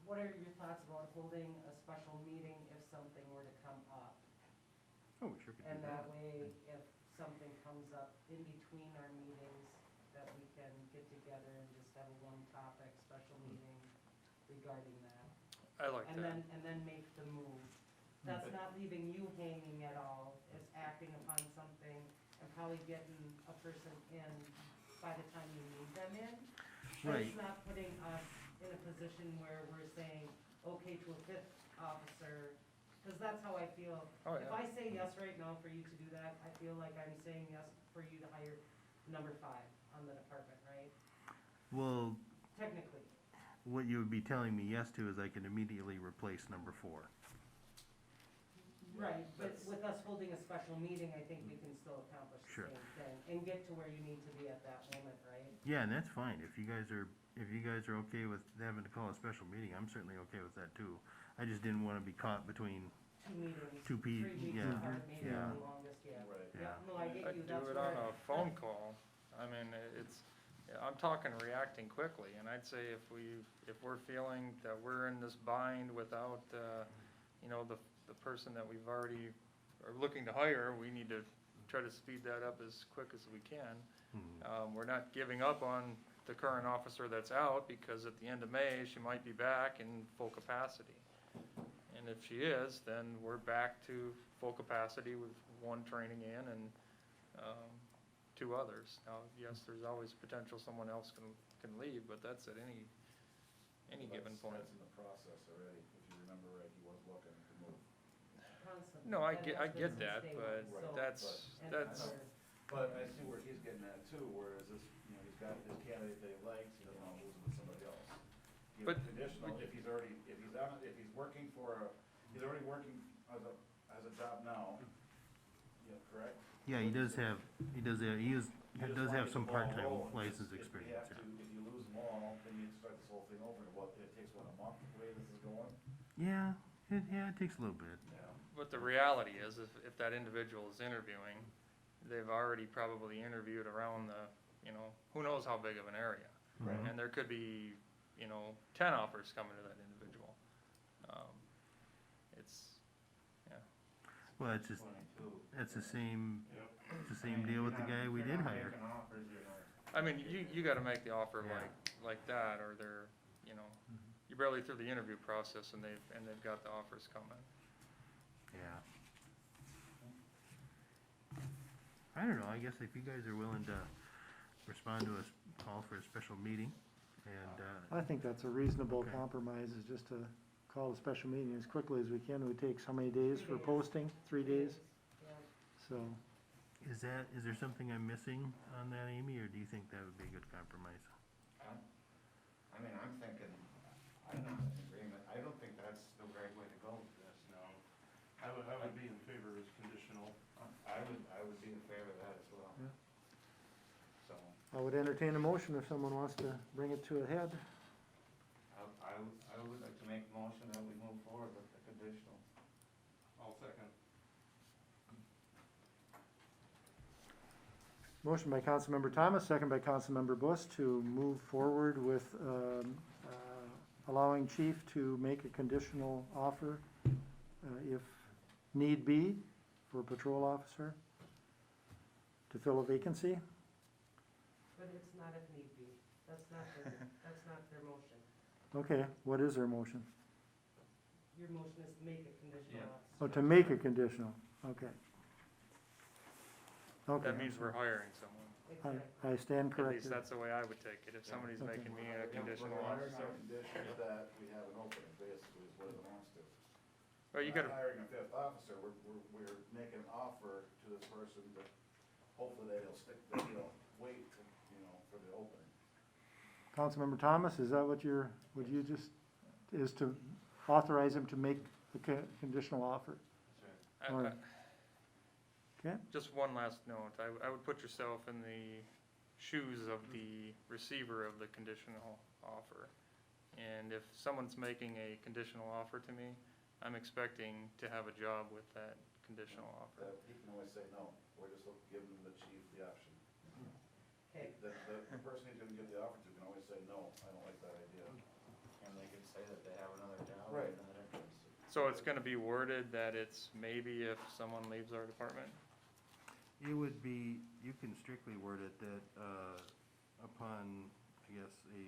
What are your thoughts about holding a special meeting if something were to come up? Oh, we sure could do And that. that way, if something comes up in between our meetings, that we can get together and just have a one-topic special meeting regarding that. I like And that. then make the move. That's not leaving you hanging at all, it's acting upon something and probably getting a person in by the time you need them in. But Right. it's not putting us in a position where we're saying, okay to a fifth officer, cause that's how I feel. Oh, If yeah. I say yes right now for you to do that, I feel like I'm saying yes for you to hire number 5 on the department, right? Well, Technically. what you would be telling me yes to is I can immediately replace number 4. Right, but That's- with us holding a special meeting, I think we can still accomplish the Sure. same thing and get to where you need to be at that moment, right? Yeah, and that's fine. If you guys are okay with having to call a special meeting, I'm certainly okay with that too. I just didn't wanna be caught between 2 meetings, two 3 people, weeks yeah, apart, maybe yeah. the longest, yeah. Right. Yeah, Yeah. no, I get I'd you, do that's it where. on a phone call. I mean, I'm talking reacting quickly, and I'd say if we're feeling that we're in this bind without, you know, the person that we've already are looking to hire, we need to try to speed that up as quick as we can. Mhm. We're not giving up on the current officer that's out, because at the end of May, she might be back in full capacity. And if she is, then we're back to full capacity with 1 training in and 2 others. Now, yes, there's always potential someone else can leave, but that's at any given point. That's in the process already, if you remember right, he was looking to move. Constantly. No, I And get that's been since that, day but one, so- that's, and that's, others. But I see where he's getting at too, whereas this, you know, he's got his candidate that he likes, he doesn't wanna lose him to somebody else. Give But- him conditional, if he's working he's already working as a job now, yeah, correct? Yeah, he does have some part-time license experience, yeah. If you lose them all, then you have to start this whole thing over, it takes a month, the way this is going? Yeah, it takes a little bit. Yeah. but the reality is, if that individual is interviewing, they've already probably interviewed around the, you know, who knows how big of an area. Right. And there could be, you know, 10 offers coming to that individual. It's, yeah. Well, it's just, 22. that's the same, Yep. it's the same deal with the guy we did hire. Making offers, you're not. I mean, you gotta make the offer Yeah. like that, or they're, you know, you're barely through the interview process and they've got the offers coming. Yeah. I don't know, I guess if you guys are willing to respond to a call for a special meeting, and, I think that's a reasonable Okay. compromise, is just to call a special meeting as quickly as we can. It takes how many days for 3 days. posting? 3 days? Yeah. So, is there something I'm missing on that, Amy, or do you think that would be a good compromise? I mean, I'm thinking, I'm not in agreement, I don't think that's the right way to go with this, no. I would be in favor as conditional. I would be in favor of that as well. Yeah. So, I would entertain a motion if someone wants to bring it to a head. I would like to make a motion that we move forward with the conditional. I'll second. Motion by Councilmember Thomas, second by Councilmember Buss to move forward with allowing chief to make a conditional offer if need be for a patrol officer to fill a vacancy. But it's not if need be, that's not their motion. Okay, what is their motion? Your motion is to make it conditional Yeah. officer. Oh, to make it conditional, okay. Okay, That means we're hiring someone. Exactly. I stand At least corrected. that's the way I would take it, if somebody's Okay. making me a conditional We're offer. hiring on conditions that we have an opening, basically, is what it amounts to. Well, you We're gotta, not hiring a 5th officer, we're making an offer to this person that hopefully they'll wait, you know, for the opening. Councilmember Thomas, is that what is to authorize him to make the conditional offer? Alright. Okay, Just one last note, I would put yourself in the shoes of the receiver of the conditional offer. And if someone's making a conditional offer to me, I'm expecting to have a job with that conditional offer. That he can always say no, we're just giving the chief the option. Okay, The person he's gonna give the offer to can always say, no, I don't like that idea. And they can say that they have another job. Right. And another entrance. So it's gonna be worded that it's maybe if someone leaves our department? It would be, you can strictly word it that, upon, I guess, a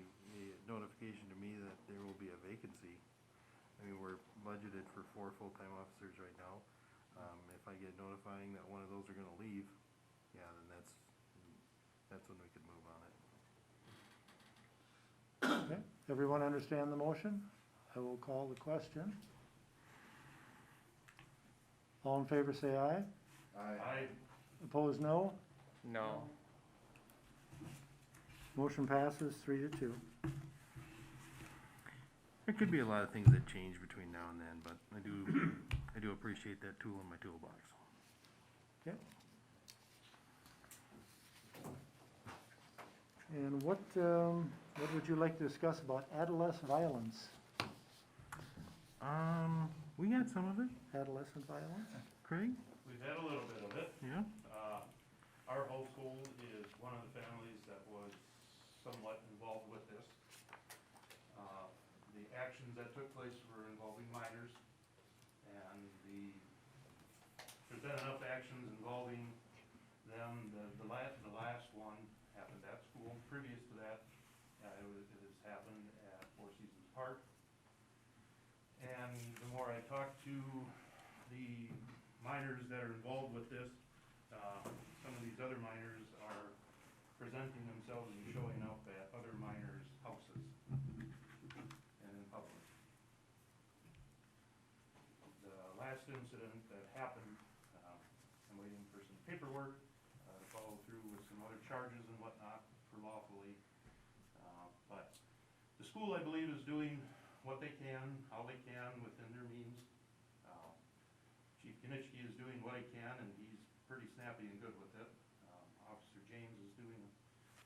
notification to me that there will be a vacancy. I mean, we're budgeted for 4 full-time officers right now. If I get notifying that one of those are gonna leave, yeah, then that's when we could move on it. okay. Everyone understand the motion? I will call the question. All in favor, say aye. Opposed, no. No. Motion passes 3-2. could be a lot of things that change between now and then, but I do appreciate that tool in my toolbox. And what would you like to discuss about adolescent violence? We got some of it, Adolescent violence? Craig? We've had a little bit of it. Yeah? Our household is one of the families that was somewhat involved with this. The actions that took place were involving minors, and there's been enough actions involving them. The last one happened at school. Previous to that, it has happened at Four Seasons Park. And the more I talk to the minors that are involved with this, some of these other minors are presenting themselves and showing up at other minors' houses and in public. The last incident that happened, I'm waiting for some paperwork to follow through with some other charges and whatnot for lawfully. But the school, I believe, is doing what they can, how they can, within their means. Chief Kinichke is doing what he can, and he's pretty snappy and good with it. Officer James is doing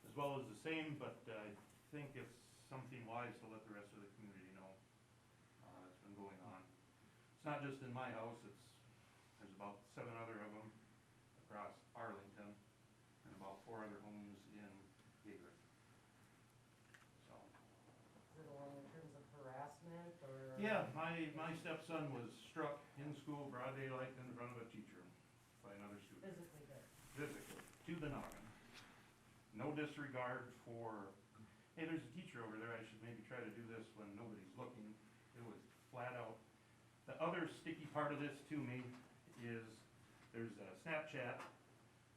as well as the same, but I think it's something wise to let the rest of the community know that's been going on. It's not just in my house, there's about 7 other of them across Arlington, and about 4 other homes in Gateway. So. Is it along in terms of harassment or? Yeah, my stepson was struck in school, broad daylight, in front of a teacher by another student. Physically good. Physically, to the noggin. No disregard for, hey, there's a teacher over there, I should maybe try to do this when nobody's looking. It was flat out. The other sticky part of this to me is there's a Snapchat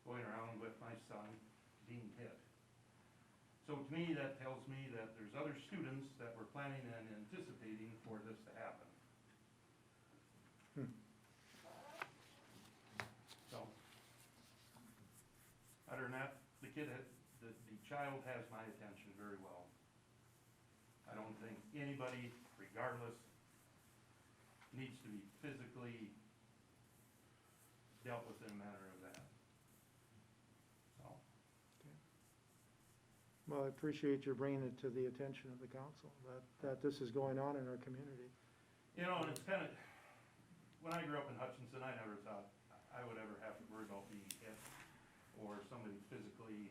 going around with my son being hit. So to me, that tells me that there's other students that were planning and anticipating for this to happen. So, other than that, the child has my attention very well. I don't think anybody, regardless, needs to be physically dealt with in a matter of that. So. Well, I appreciate your bringing it to the attention of the council, that this is going on in our community. You know, and it's kind of, when I grew up in Hutchinson, I never thought I would ever have to worry about being hit or somebody physically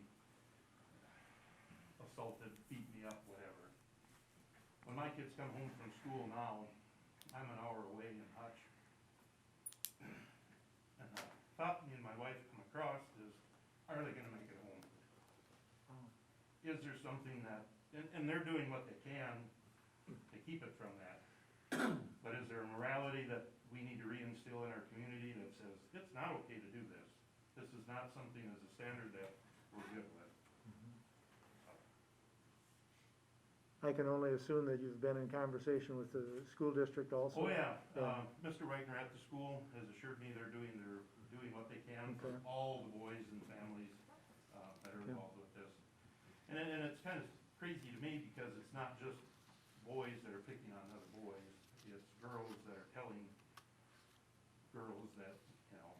assaulted, beat me up, whatever. When my kids come home from school now, I'm an hour away in Hutch. And the thought me and my wife come across is, are they gonna make it home? Is there something that, and they're doing what they can to keep it from that. But is there a morality that we need to reinstill in our community that says, it's not okay to do this? This is not something as a standard that we're good with. I can only assume that you've been in conversation with the school district also. Oh, yeah, Yeah. Mr. Wagner at the school has assured me they're doing what they can for Okay. all the boys and families, that are Okay. involved with this. And it's kind of crazy to me because it's not just boys that are picking on other boys, it's girls that are telling girls that, you know,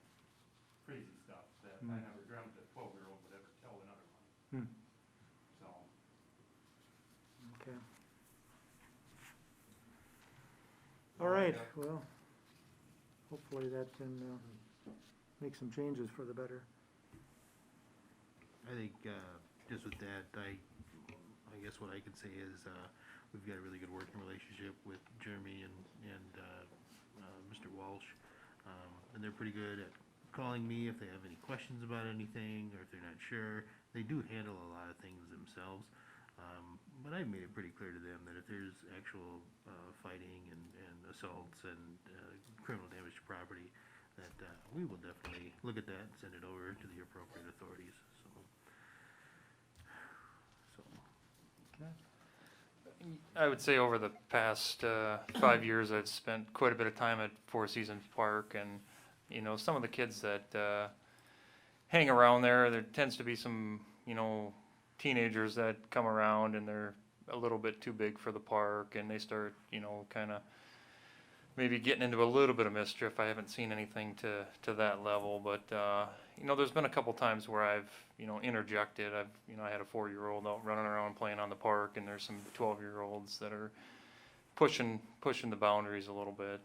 crazy stuff that I never dreamt a 12-year-old would ever tell another one. So. Okay. All right, well, hopefully that can make some changes for the better. I think, just with that, I guess what I can say is, we've got a really good working relationship with Jeremy and Mr. Walsh. And they're pretty good at calling me if they have any questions about anything, or if they're not sure. They do handle a lot of things themselves. But I've made it pretty clear to them that if there's actual fighting and assaults and criminal damage to property, that we will definitely look at that and send it over to the appropriate authorities. I would say over the past 5 years, I've spent quite a bit of time at Four Seasons Park, and you know, some of the kids that hang around there tends to be some, you know, teenagers that come around and they're a little bit too big for the park, and they start, you know, kinda maybe getting into a little bit of mischief. I haven't seen anything to that level, but, you know, there's been a couple times where I've, you know, interjected. I had a 4-year-old out running around playing on the park, and there's some 12-year-olds that are pushing the boundaries a little bit.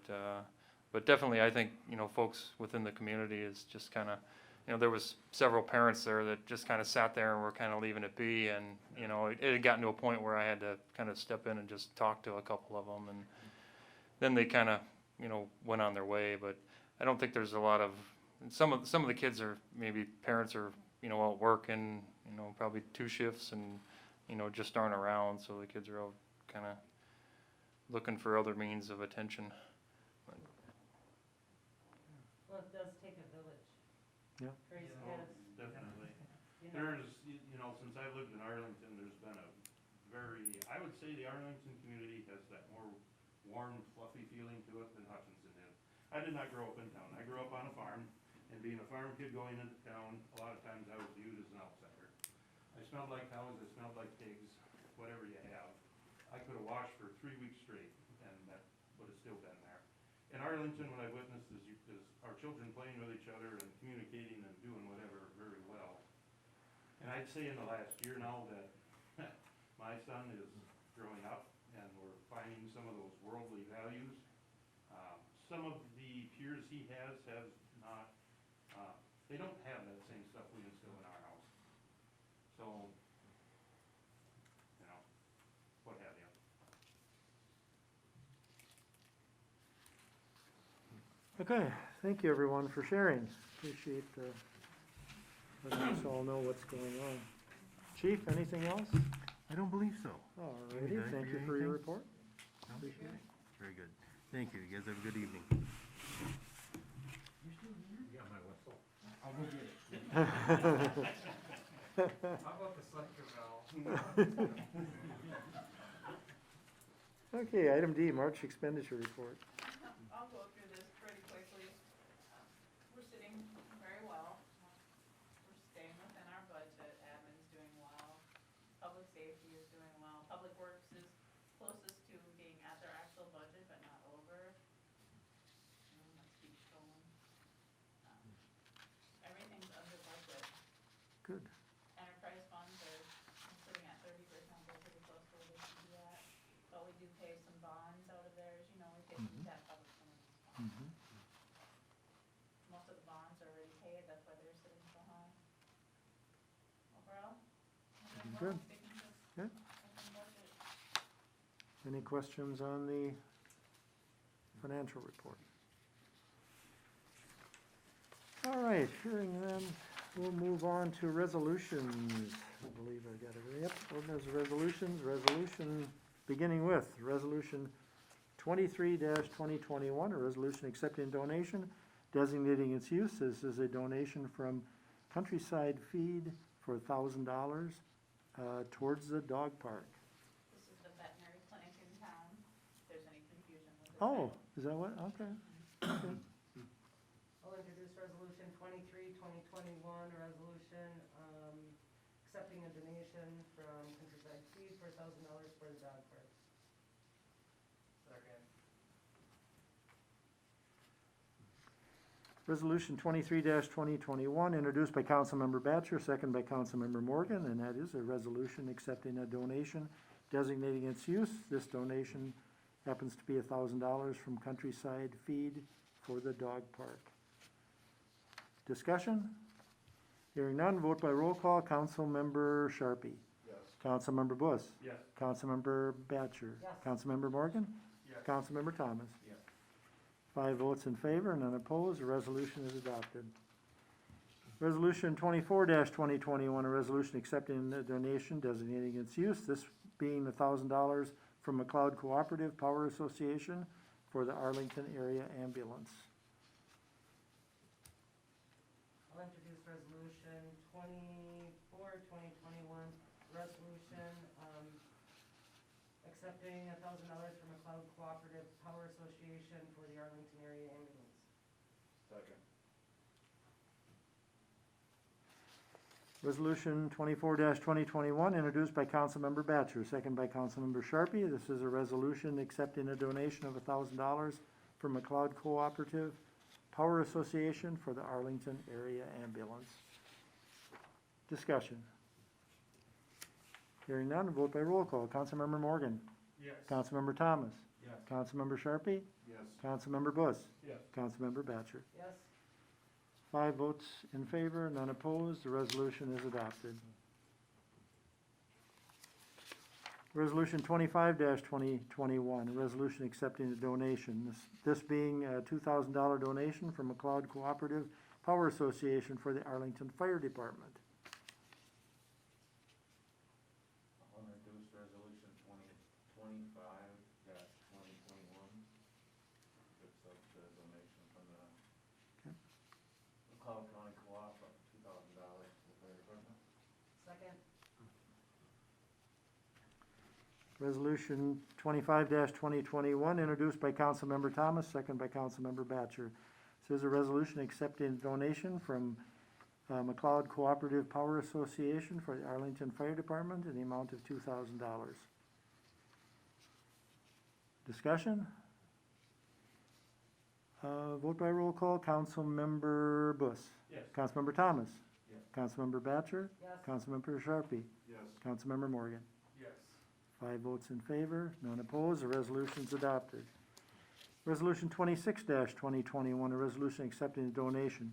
But definitely, I think, you know, folks within the community is just kind of, you know, there was several parents there that just kind of sat there and were kind of leaving it be, and, you know, it had gotten to a point where I had to kind of step in and just talk to a couple of them, and then they kind of, you know, went on their way. But I don't think there's a lot of, some of the kids are, maybe parents are, you know, out working, you know, probably 2 shifts, and, you know, just aren't around, so the kids are out kind of looking for other means of attention. Well, it does take a village. Yeah. Raise Oh, kids, definitely. you know. There's, you know, since I've lived in Arlington, there's been a very, I would say the Arlington community has that more warm, fluffy feeling to it than Hutchinson did. I did not grow up in town. I grew up on a farm, and being a farm kid going into town, a lot of times I was viewed as an outsider. I smelled like cows, I smelled like pigs, whatever you have. I could have washed for 3 weeks straight, and that would have still been there. In Arlington, what I witnessed is our children playing with each other and communicating and doing whatever very well. And I'd say in the last year now that my son is growing up, and we're finding some of those worldly values. Some of the peers he has not, they don't have that same stuff we instill in our house. So, you know, what have you. Okay, thank you everyone for sharing. Appreciate letting us all know what's going on. Chief, anything else? I don't believe so. All Amy, righty, did I thank you forget for your anything? report. No? Appreciate it. Very good. Thank you. You guys have a good evening. You got my whistle. I'll go get it. How about the selector valve? Okay, item D, March expenditure report. I'll go through this pretty quickly. We're sitting very well. We're staying within our budget. Admin's doing well. Public safety is doing well. Public works is closest to being at their actual budget, but not over. Let's keep going. Everything's under budget. Good. Enterprise funds are sitting at 30%, they're pretty close to where they should be at. But we do pay some bonds out of there, as you know, we pay some debt out of some of these bonds. Mhm. Most of the bonds are already paid, that's why they're sitting so high. Overall, we're doing well, Good. sticking to Good. within budget. Any questions on the financial report? All right, hearing them, we'll move on to resolutions. I believe I got it. Yep, there's resolution beginning with Resolution 23-2021, a resolution accepting donation, designating its use. This is a donation from Countryside Feed for $1,000 towards the dog park. This is the veterinary clinic in town, if there's any confusion with it. Oh, is that what? Okay. Okay. I'll introduce resolution 23-2021, a resolution, accepting a donation from Countryside Feed for $1,000 for the dog park. Second. Resolution 23-2021, introduced by Councilmember Batchor, second by Councilmember Morgan, and that is a resolution accepting a donation, designating its use. This donation happens to be $1,000 from Countryside Feed for the dog park. Discussion? Hearing none, vote by roll call. Councilmember Sharpie. Yes. Councilmember Buss. Yes. Councilmember Batchor. Yes. Councilmember Morgan. Yes. Councilmember Thomas. Yes. 5 votes in favor, none opposed, the resolution is adopted. Resolution 24-2021, a resolution accepting a donation, designating its use, this being $1,000 from McLeod Cooperative Power Association for the Arlington Area Ambulance. I'll introduce resolution 24-2021, resolution, accepting $1,000 from McLeod Cooperative Power Association for the Arlington Area Ambulance. Second. Resolution 24-2021, introduced by Councilmember Batchor, second by Councilmember Sharpie. This is a resolution accepting a donation of $1,000 from McLeod Cooperative Power Association for the Arlington Area Ambulance. Discussion. Hearing none, vote by roll call. Councilmember Morgan. Yes. Councilmember Thomas. Yes. Councilmember Sharpie. Yes. Councilmember Bus. Yes. Councilmember Batchor. Yes, 5 votes in favor, none opposed, the resolution is adopted. Resolution 25-2021, a resolution accepting a donation, this being a $2,000 donation from McLeod Cooperative Power Association for the Arlington Fire Department. I'll introduce resolution 2025-2021. Accepts the donation from the McLeod County Co-op of $2,000 to the fire department. second, Resolution 25-2021, introduced by Councilmember Thomas, second by Councilmember Batchor. This is a resolution accepting a donation from McLeod Cooperative Power Association for the Arlington Fire Department in the amount of $2,000. Discussion? Vote by roll call. Councilmember Bus. Yes. Councilmember Thomas. Yes. Councilmember Batchor. yes, Councilmember Sharpie. Yes. Councilmember Morgan. Yes. 5 votes in favor, none opposed, the resolution's adopted. Resolution 26-2021, a resolution accepting a donation.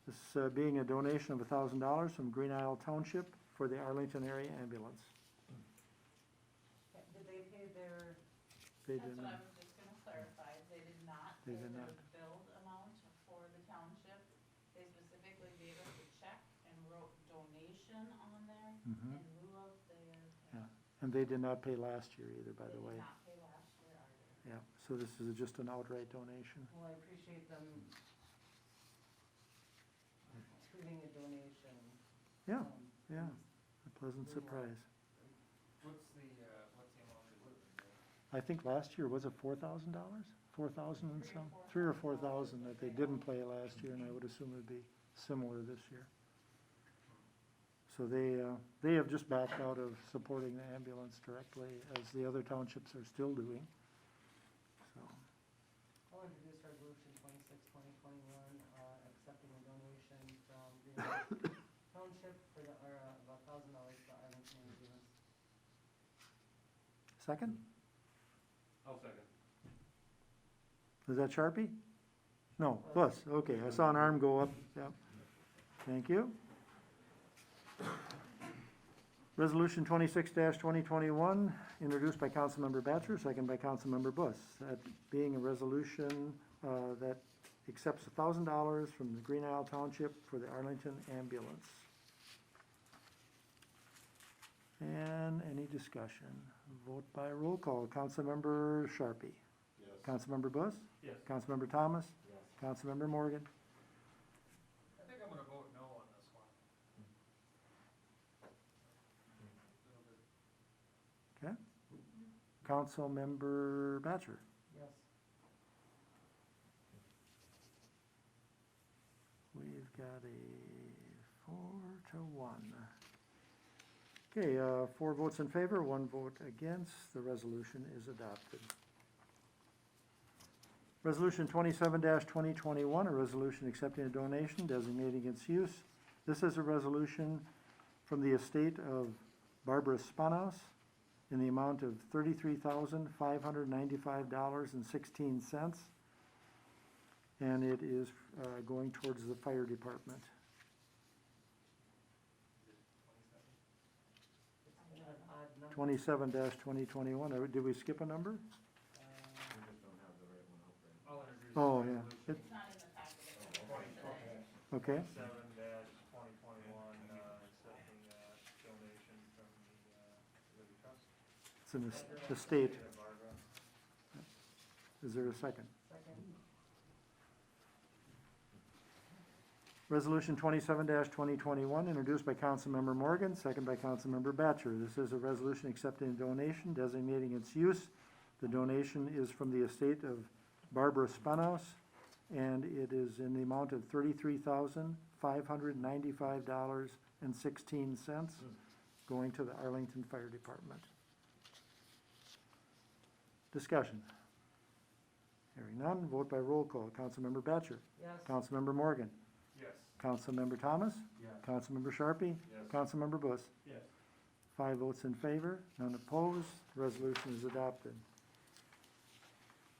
This being a donation of $1,000 from Green Isle Township for the Arlington Area Ambulance. did they pay their, They That's did what I not. was just gonna clarify, they did not They pay did their not. billed amount for the township. They specifically gave us a check and wrote donation on there Mhm. in lieu of their Yeah. payment. And they did not pay last year either, by the They way. did not pay last year either. Yeah, so this is just an outright donation. well, I appreciate them doing a donation. Yeah, um, yeah, a pleasant surprise. What's the amount they would have been paying? I think last year, was it $4,000? 4,000 and some? 3 or 4,000 that they didn't pay last year, and I would assume it'd be similar this year. So they have just backed out of supporting the ambulance directly, as the other townships are still doing. So, I'll introduce resolution 26-2021, accepting a donation from Green Isle Township for the, of $1,000 to Arlington Ambulance. second? I'll second. Is that Sharpie? No, Bus, okay, I saw an arm go up, yep. Thank you. Resolution 26-2021, introduced by Councilmember Batchor, second by Councilmember Bus. That being a resolution that accepts $1,000 from the Green Isle Township for the Arlington Ambulance. And any discussion? Vote by roll call. Councilmember Sharpie. Yes. Councilmember Bus. Yes. Councilmember Thomas. Yes. Councilmember Morgan. I think I'm gonna vote no on this one. Councilmember Batchor. Yes, We've got a 4-1. Okay, 4 votes in favor, 1 vote against. The resolution is adopted. Resolution 27-2021, a resolution accepting a donation designating its use. This is a resolution from the estate of Barbara Spanos in the amount of $33,595.16. And it is going towards the fire department. it's kind of an odd number. 27-2021, did we skip a number? We just don't have the right one up there. I'll introduce. Oh, yeah. resolution It's not in the packet today. Okay, 7-2021, accepting donation from the Liberty Trust. it's in the state. Of Barbara. Is there a second? Second, Resolution 27-2021, introduced by Councilmember Morgan, second by Councilmember Batchor. This is a resolution accepting a donation designating its use. The donation is from the estate of Barbara Spanos, and it is in the amount of $33,595.16. $595.16 going to the Arlington Fire Department. Discussion. Hearing none, vote by roll call. Councilmember Batchor. Yes. Councilmember Morgan. Yes. Councilmember Thomas. Yes. Councilmember Sharpie. Yes. Councilmember Bus. Yes. 5 votes in favor, none opposed, resolution is adopted.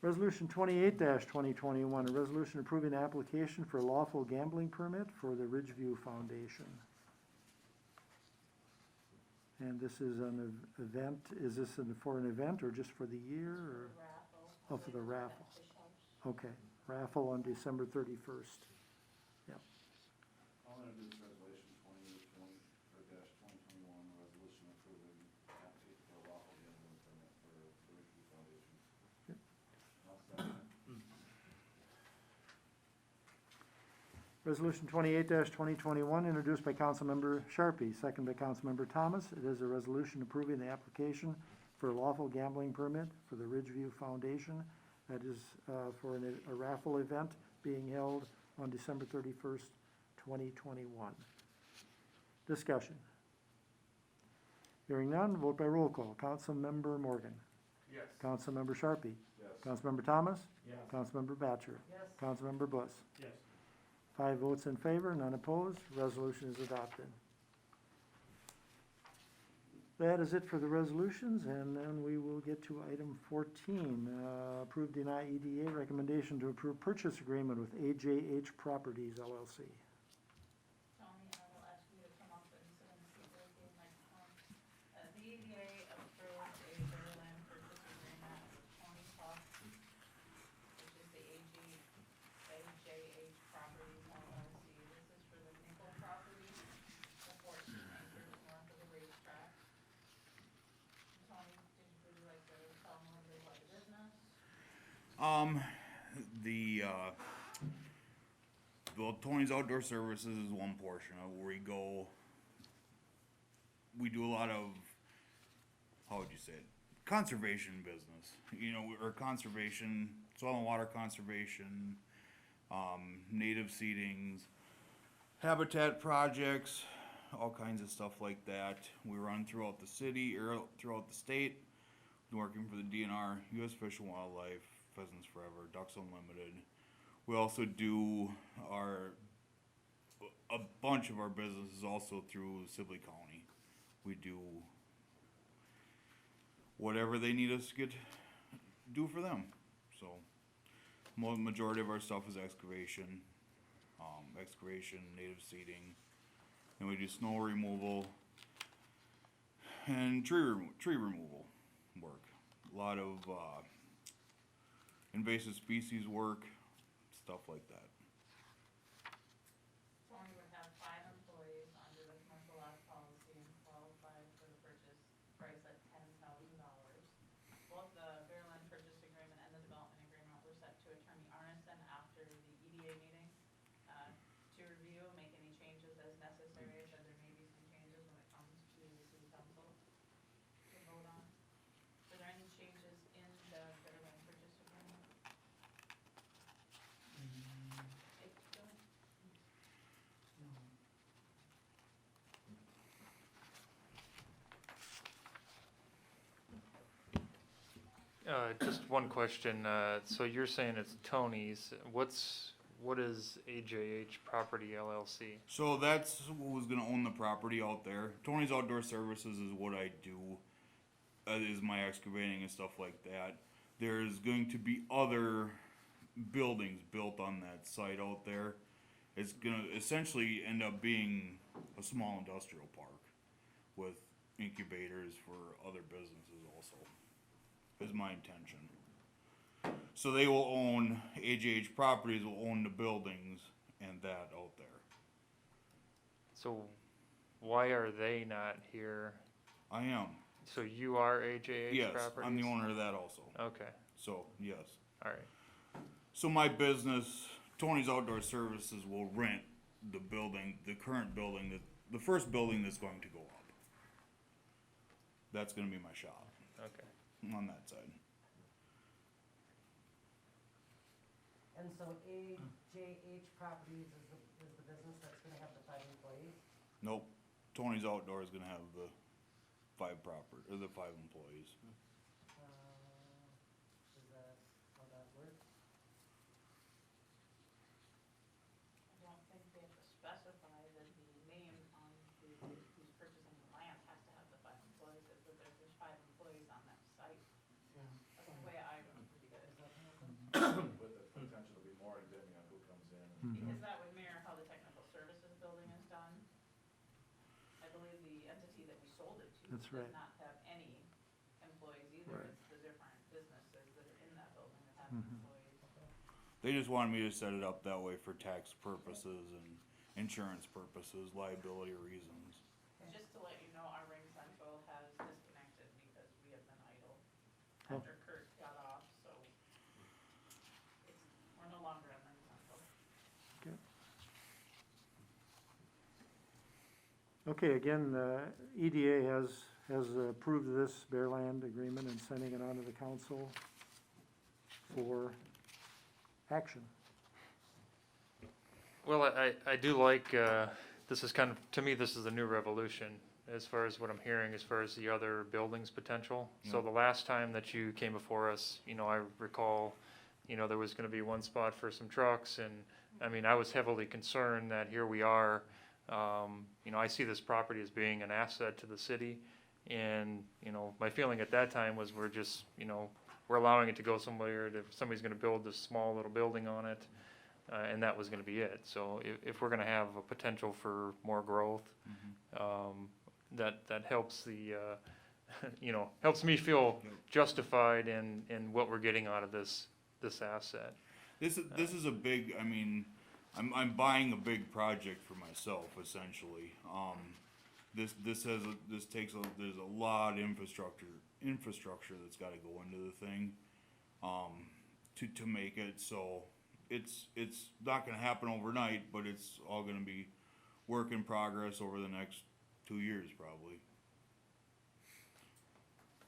Resolution 28-2021, a resolution approving the application for a lawful gambling permit for the Ridgeview Foundation. And this is an event, is this for an event or just for the year, or? Raffle. Oh, for the raffle. Okay, raffle on December 31st. I'll introduce resolution 2021, resolution approving application for a lawful gambling permit for the Ridgeview Foundation. Yep. I'll second it. Resolution 28-2021, introduced by Councilmember Sharpie, second by Councilmember Thomas. It is a resolution approving the application for a lawful gambling permit for the Ridgeview Foundation. That is for a raffle event being held on December 31st, 2021. Discussion. Hearing none, vote by roll call. Councilmember Morgan. Yes. Councilmember Sharpie. Yes. Councilmember Thomas. Yes. Councilmember Batchor. Yes. Councilmember Bus. Yes. 5 votes in favor, none opposed, resolution is adopted. That is it for the resolutions, and then we will get to item 14, approve, deny EDA recommendation to approve purchase agreement with AJH Properties LLC. Tony, I will ask you to come up and sit in the seat with you, microphone. The EDA approved a land purchase agreement with Tony Puff, which is the AJH Properties LLC. This is for the nickel property, the 14 acres north of the racetrack. Tony, would you like to tell them a little bit about the business? Well, Tony's Outdoor Services is one portion of where we do a lot of, how would you say it, conservation business, or conservation, soil and water conservation, native seedings, habitat projects, all kinds of stuff like that. We run throughout the city, or throughout the state, working for the DNR, U.S. Fish and Wildlife, Pheasants Forever, Ducks Unlimited. We also do a bunch of our businesses also through Sibley County. We do whatever they need us to do for them. So, majority of our stuff is excavation, native seeding, and we do snow removal and tree removal work. A lot of invasive species work, stuff like that. Tony would have 5 employees under the commercial loss policy and qualify for the purchase price at $10,000. Both the Bearland purchase agreement and the development agreement were set to Attorney Arneson after the EDA meeting to review, make any changes as necessary, said there may be some changes when it comes to the city council to vote on. Were there any changes in the Bearland purchase agreement? If so, Just one question, so you're saying it's Tony's, what is AJH Property LLC? So that's who's gonna own the property out there. Tony's Outdoor Services is what I do, is my excavating and stuff like that. There's going to be other buildings built on that site out there. It's gonna essentially end up being a small industrial park with incubators for other businesses also, is my intention. So they will own, AJH Properties will own the buildings and that out there. So why are they not here? I am. So you are AJH Yes, Properties? I'm the owner of that also. Okay, So, yes. alright. So my business, Tony's Outdoor Services, will rent the building, the current building, the first building that's going to go up. That's gonna be my shop Okay. on that side. And so AJH AJH Properties is the business that's gonna have the 5 employees? Nope, Tony's Outdoor is gonna have the 5 employees. Is that how that works? I don't think they have to specify that the name on who's purchasing the land has to have the 5 employees, it's that there's 5 employees on that site. Yeah. That's the way I read it. Is that how it With the potential to be more depending on who comes in. Because that would mirror how the technical services building is done. I believe the entity that we sold it to That's right. does not have any employees either. Right. It's the different businesses that are in that building that have Mhm. employees. They just wanted me to set it up that way for tax purposes and insurance purposes, liability reasons. Just to let you know, our Ring Central has disconnected because we have been idle Oh. after Kurt got off, so we're no longer on Ring Central. Okay, again, EDA has approved this bare land agreement and sending it on to the council for action. Well, I do like, this is kind of, to me, this is a new revolution as far as what I'm hearing, as far as the other buildings potential. So Yeah. the last time that you came before us, I recall, there was gonna be one spot for some trucks, and, I mean, I was heavily concerned that here we are, I see this property as being an asset to the city, and, my feeling at that time was we're just, we're allowing it to go somewhere, if somebody's gonna build this small little building on it, and that was gonna be it. So if we're gonna have a potential for more growth, that helps the, helps me feel Yep. justified in what we're getting out of this asset. This is a big, I mean, I'm buying a big project for myself, essentially. There's a lot of infrastructure that's gotta go into the thing, to make it, so it's not gonna happen overnight, but it's all gonna be work in progress over the next 2 years, probably.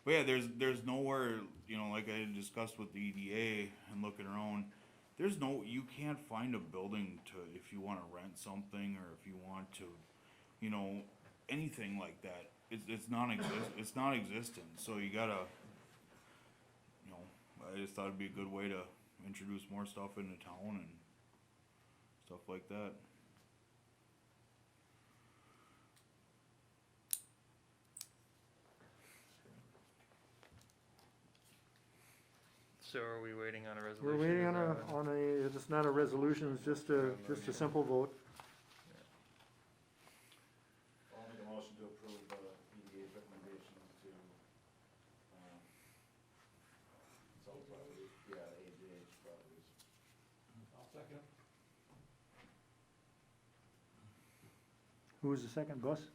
But yeah, there's nowhere, like I discussed with the EDA and looking around, you can't find a building if you wanna rent something, or if you want to, anything like that. It's non-existent, so you gotta, I just thought it'd be a good way to introduce more stuff into town and stuff like that. So are we waiting on a resolution? We're waiting Is that- it's not a resolution, it's just a simple vote. I'll make a motion to approve EDA's recommendation to, sell properties, AJH properties. I'll second. Who was the second, Bus?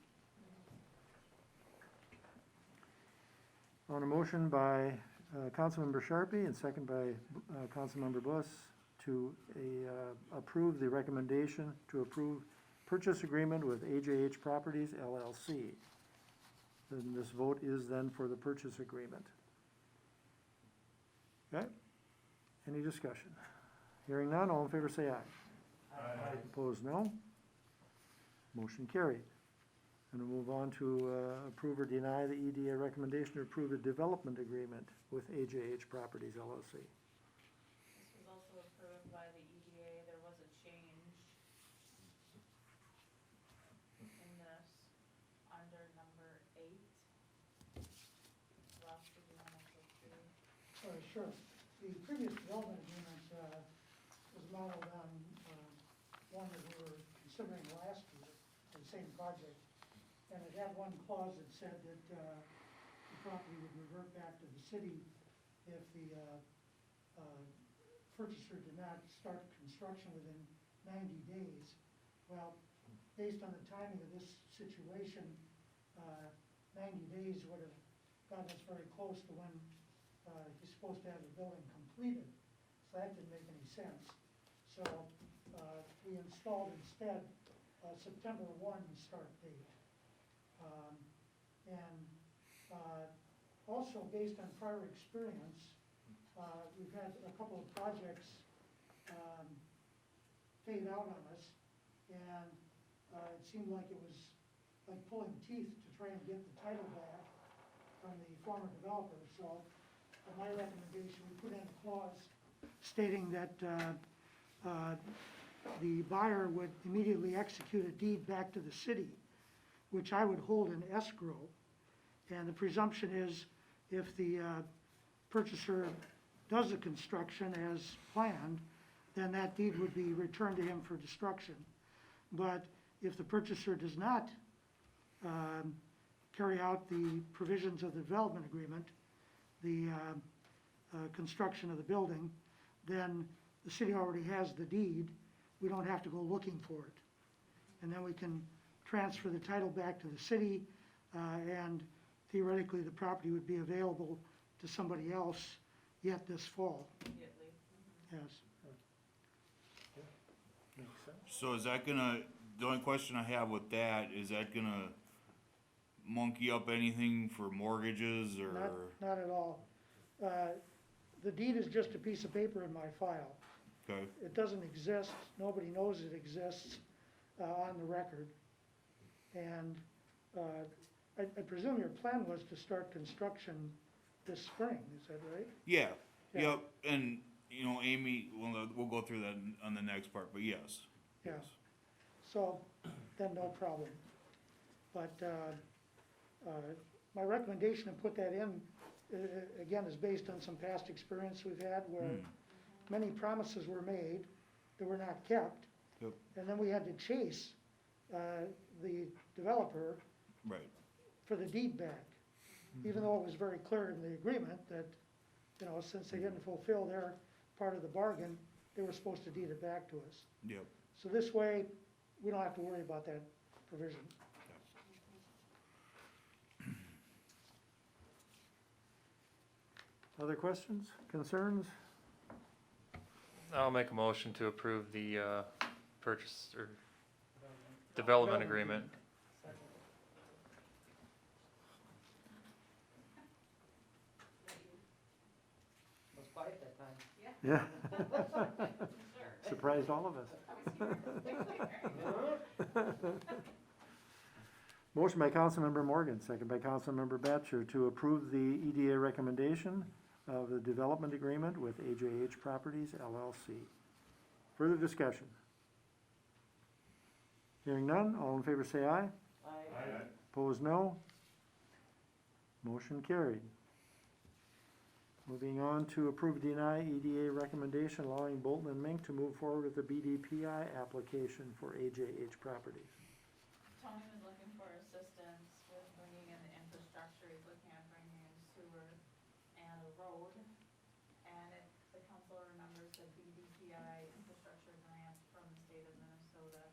On a motion by Councilmember Sharpie and second by Councilmember Bus to approve the recommendation to approve purchase agreement with AJH Properties LLC. Then this vote is then for the purchase agreement. Okay? Any discussion? Hearing none, all in favor say aye. Aye. Opposed, no. Motion carried. And we'll move on to approve or deny the EDA recommendation to approve a development agreement with AJH Properties LLC. This was also approved by the EDA. There was a change in this under number 8. Ross, did you want to go through? Sure. The previous development agreement was modeled on one that we were considering last year for the same project. And it had one clause that said that the property would revert back to the city if the purchaser did not start construction within 90 days. Well, based on the timing of this situation, 90 days would have gotten us very close to when he's supposed to have the building completed. So that didn't make any sense. So we installed instead September 1 start date. Also based on prior experience, we've had a couple of projects fade out on us. And, it seemed like it was like pulling teeth to try and get the title back from the former developer. So, my recommendation, we put in a clause stating that, the buyer would immediately execute a deed back to the city, which I would hold in escrow. And the presumption is if the purchaser does the construction as planned, then that deed would be returned to him for destruction. But if the purchaser does not carry out the provisions of the development agreement, the construction of the building, then the city already has the deed. We don't have to go looking for it. And then we can transfer the title back to the city, and theoretically, the property would be available to somebody else yet this fall. Immediately. Yes. Makes sense. So is that gonna, the only question I have with that, is that gonna monkey up anything for mortgages or? Not at all. The deed is just a piece of paper in my file. Okay, It doesn't exist, nobody knows it exists on the record. And I presume your plan was to start construction this spring, is that right? yeah, Yeah. yep, and, you know, Amy, we'll go through that on the next part, but yes. Yeah. Yes. So, then no problem. But my recommendation to put that in, again, is based on some past experience we've had where many promises were made that were not kept. Yep. And then we had to chase the developer Right, for the deed back, even though it was very clear in the agreement that, you know, since they didn't fulfill their part of the bargain, they were supposed to deed it back to us. yep. So this way, we don't have to worry about that provision. Other questions, concerns? I'll make a motion to approve the, purchase or development agreement. Was quiet that time. Yeah. Surprised all of us. Motion by Councilmember Morgan, second by Councilmember Batchor to approve the EDA recommendation of the development agreement with AJH Properties LLC. Further discussion? Hearing none, all in favor say aye. Aye. Opposed, no. Motion carried. Moving on to approve deny EDA recommendation allowing Bolton and Mink to move forward with the BDPI application for AJH Properties. Tony was looking for assistance with bringing in the infrastructure, he's looking at bringing in sewer and a road. And if the council remembers the BDPI infrastructure grant from the state of Minnesota,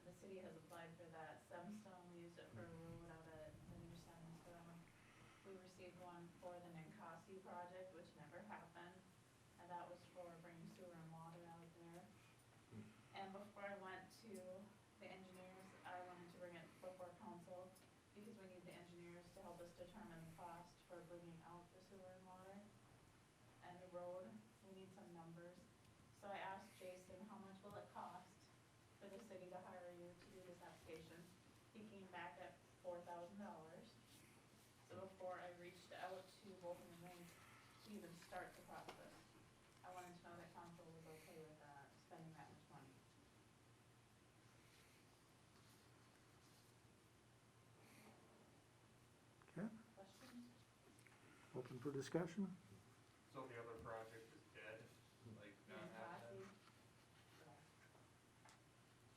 the city has applied for that. Semstone, we used it for a road out at the new Semstone. We received one for the Ninkasi project, which never happened, and that was for bringing sewer and water out there. And before I went to the engineers, I wanted to bring it before council, because we need the engineers to help us determine the cost for bringing out the sewer and water and the road. We need some numbers. So I asked Jason, how much will it cost for the city to hire you to do this application? He came back at $4,000. So before I reached out to Bolton and Mink to even start the process, I wanted to know that council was okay with that, spending that much money. Okay, Questions? open for discussion? So the other project is dead, like not happening?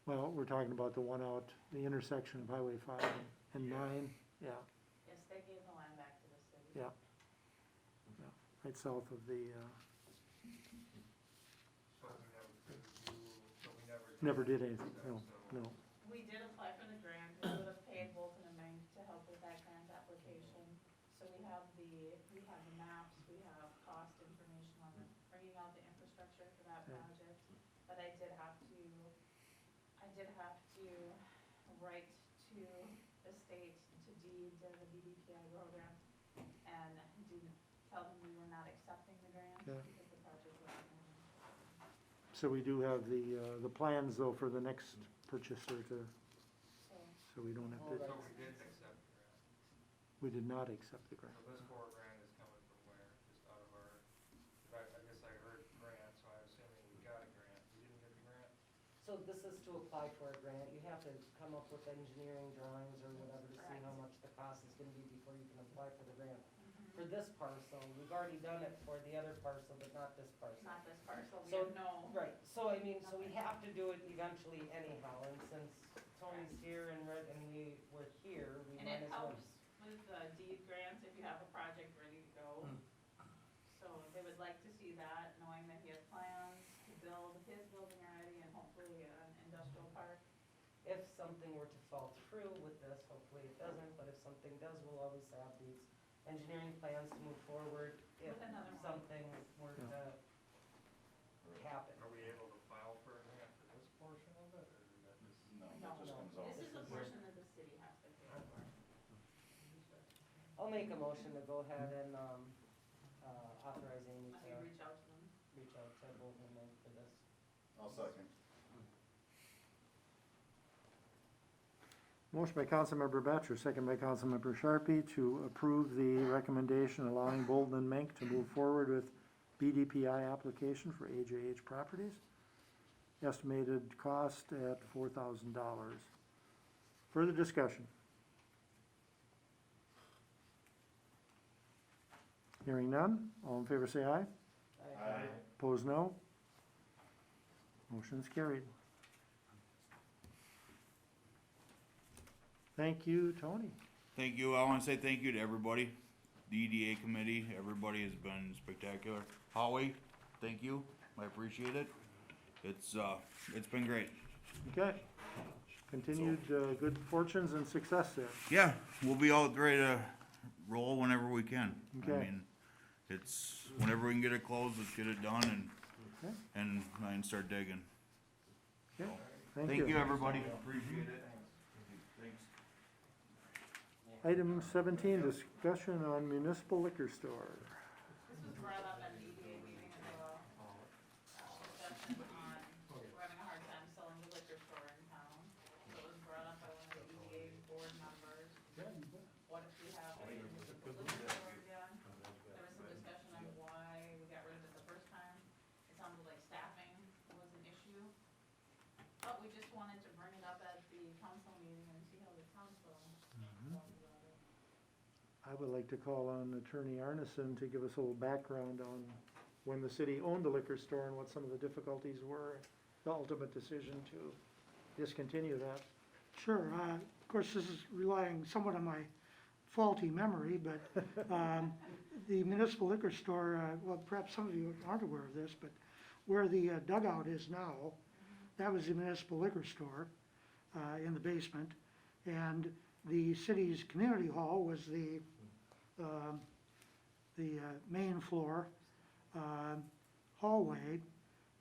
Well, we're talking about the one out, the intersection of Highway 5 and 9, yeah, Yes, they gave the land back to the city. yeah. Yeah, right south of the, So we never never did anything, no, no. We did apply for the grant, we would have paid Bolton and Mink to help with that grant application. So we have the maps, we have cost information on bringing out the infrastructure for that Okay. project. But I did have to write to the state to deed the BDPI program and tell them we were not accepting the grant Okay. because the project wasn't moving. So we do have the plans though for the next purchaser to, So, so we don't have to, So we didn't accept the grant. we did not accept the grant. So this $4,000 is coming from where? Just out of our, I guess I heard grant, so I'm assuming we got a grant. We didn't get the grant? So this is to apply for a grant, you have to come up with engineering drawings or whatever to see how much the cost is gonna be before you can apply for the grant. For this parcel, we've already done it for the other parcel, but not this parcel. not this parcel, we So- have no, Right, so I mean, so we have to do it eventually anyhow, and since Tony's here and we were here, we and might it as well. helps with the deed grants if you have a project ready to go. So they would like to see that, knowing that he has plans to build his building already and hopefully an industrial park. If something were to fall through with this, hopefully it doesn't, but if something does, we'll always have these engineering plans to move forward if With another one. something were to happen. Are we able to file for a grant for this portion of it, or is that just? No, No, that just comes out. this is a portion that the city has to pay for. I'll make a motion to go ahead and, authorize Amy Let to me reach out to them. reach out to Bolton and Mink for this. I'll second. Motion by Councilmember Batchor, second by Councilmember Sharpie to approve the recommendation allowing Bolton and Mink to move forward with BDPI application for AJH properties. Estimated cost at $4,000. Further discussion? Hearing none, all in favor say aye. Aye. Opposed, no. Motion's carried. Thank you, Tony. Thank you. I wanna say thank you to everybody, the EDA committee, everybody has been spectacular. Howie, thank you, I appreciate it. It's been great. Okay. Continued good fortunes and success there. Yeah, we'll be out ready to roll whenever we can. I Okay. mean, it's, whenever we can get it closed, let's get it done Okay. and I can start digging. Okay, Thank you, everybody, appreciate it. Thanks. Item 17, discussion on municipal liquor store. This was brought up at the EDA meeting as well. Discussion on, we're having a hard time selling the liquor store in town. So it was brought up by one of the EDA board members. What if we have a municipal liquor store again? There was some discussion on why we got rid of it the first time. It sounded like staffing was an issue. But we just wanted to bring it up at the council meeting and see how the council felt about it. I would like to call on Attorney Arneson to give us a little background on when the city owned the liquor store and what some of the difficulties were, the ultimate decision to discontinue that. Sure, of course, this is relying somewhat on my faulty memory, but, the municipal liquor store, well, perhaps some of you aren't aware of this, but where the dugout is now, that was the municipal liquor store, in the basement. And the city's community hall was the main floor, hallway.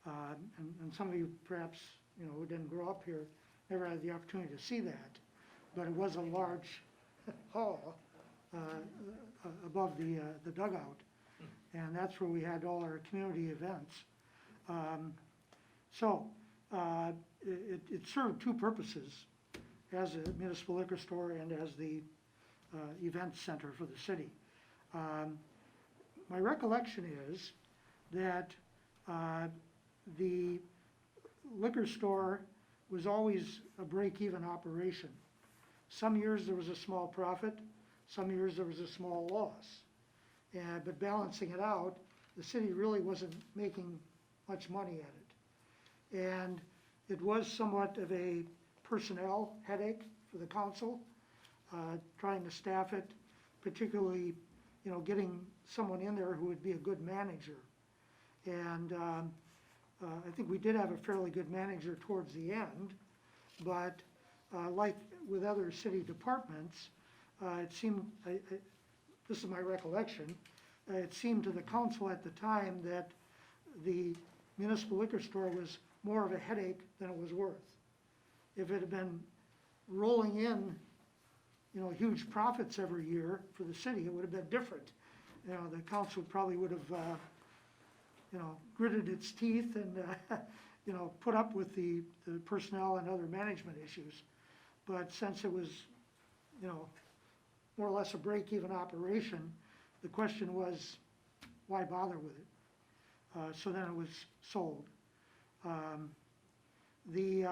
And some of you perhaps, who didn't grow up here, never had the opportunity to see that. But it was a large hall, above the dugout. And that's where we had all our community events. It served two purposes, as a municipal liquor store and as the event center for the city. My recollection is that the liquor store was always a break-even operation. Some years there was a small profit, some years there was a small loss. But balancing it out, the city really wasn't making much money at it. And it was somewhat of a personnel headache for the council, trying to staff it, particularly, getting someone in there who would be a good manager. And I think we did have a fairly good manager towards the end, but like with other city departments, it seemed, this is my recollection, it seemed to the council at the time that the municipal liquor store was more of a headache than it was worth. If it had been rolling in, huge profits every year for the city, it would have been different. The council probably would have, gritted its teeth you know, put up with the personnel and other management issues. But since it was, you know, more or less a break-even operation, the question was, why bother with it? So then it was sold. The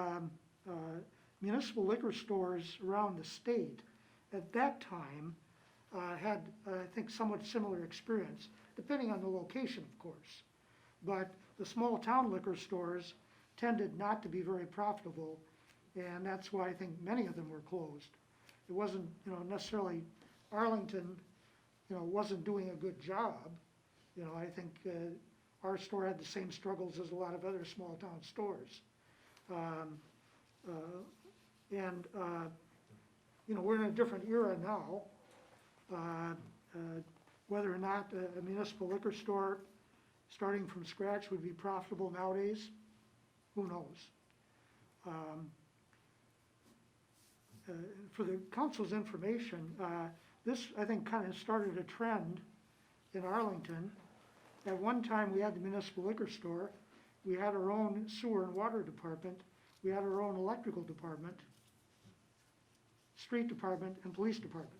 municipal liquor stores around the state at that time had, I think, somewhat similar experience, depending on the location, of course. But the small town liquor stores tended not to be very profitable, and that's why I think many of them were closed. It wasn't, you know, necessarily Arlington, you know, wasn't doing a good job. You know, I think our store had the same struggles as a lot of other small town stores. You know, we're in a different era now. Whether or not a municipal liquor store starting from scratch would be profitable nowadays, who knows? For the council's information, this, I think, kind of started a trend in Arlington. At one time, we had the municipal liquor store, we had our own sewer and water department, we had our own electrical department, street department, and police department.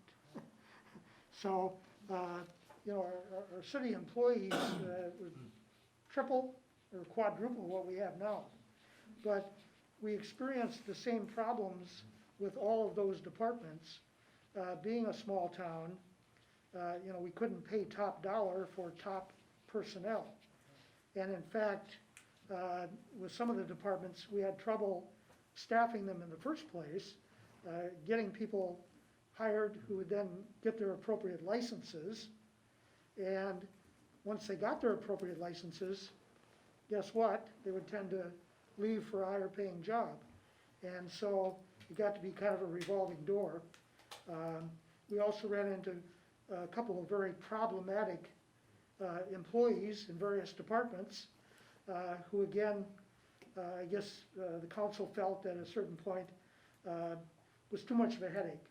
So, you know, our city employees would triple or quadruple what we have now. But we experienced the same problems with all of those departments. Being a small town, you know, we couldn't pay top dollar for top personnel. And in fact, with some of the departments, we had trouble staffing them in the first place, getting people hired who would then get their appropriate licenses. And once they got their appropriate licenses, guess what? They would tend to leave for a higher paying job. And so it got to be kind of a revolving door. We also ran into a couple of very problematic employees in various departments who, again, I guess the council felt at a certain point was too much of a headache.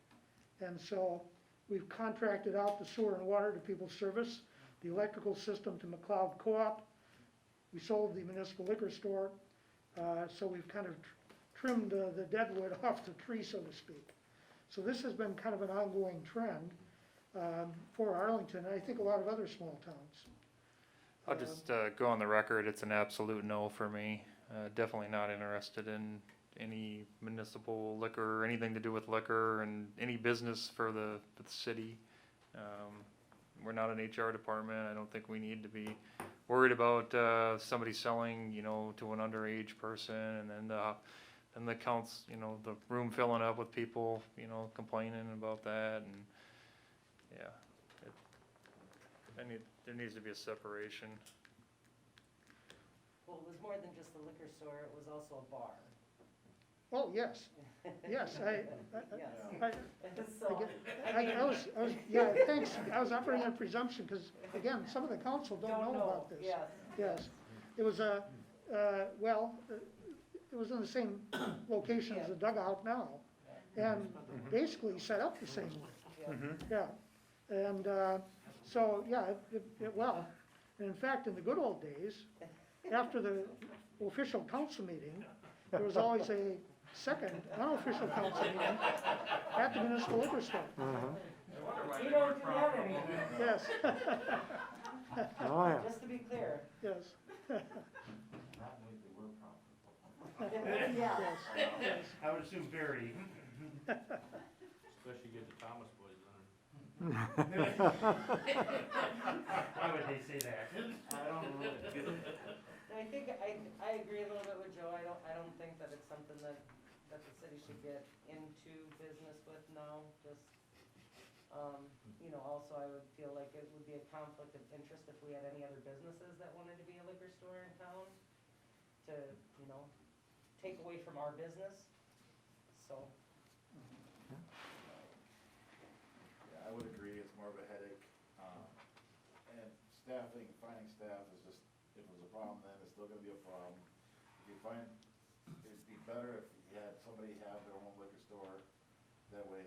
And so we've contracted out the sewer and water to People's Service, the electrical system to McLeod Co-op. We sold the municipal liquor store, so we've kind of trimmed the dead wood off the tree, so to speak. So this has been kind of an ongoing trend for Arlington, and I think a lot of other small towns. I'll just go on the record, it's an absolute no for me. Definitely not interested in any municipal liquor or anything to do with liquor and any business for the city. We're not an HR department. I don't think we need to be worried about somebody selling, you know, to an underage person, and then the counts, you know, the room filling up with people, you know, complaining about that, and yeah, there needs to be a separation. Well, it was more than just a liquor store, it was also a bar. Oh, yes, yes, So, yeah, thanks, I was operating on presumption, because, again, some of the council don't know about this. Yes. Yes, it was well, it was in the same location as the dugout now, and basically set up the same way. Yeah, and so, yeah, well, and in fact, in the good old days, after the official council meeting, there was always a second unofficial council meeting at the municipal liquor store. We don't do that anymore. Yes. Oh, yeah. Just to be clear. Yes. That way they were profitable. Yeah. Yes, yes. I would assume very. Especially get the Thomas boys on. Why would they say that? I don't know. I think, I agree a little bit with Joe, I don't think that it's something that the city should get into business with now, just, you know, also I would feel like it would be a conflict of interest if we had any other businesses that wanted to be a liquor store in town, to, you know, take away from our business, so. Yeah, I would agree, it's more of a headache, and staffing, finding staff is just, if it was a problem then, it's still gonna be a problem. If you find, it'd be better if you had somebody have their own liquor store, that way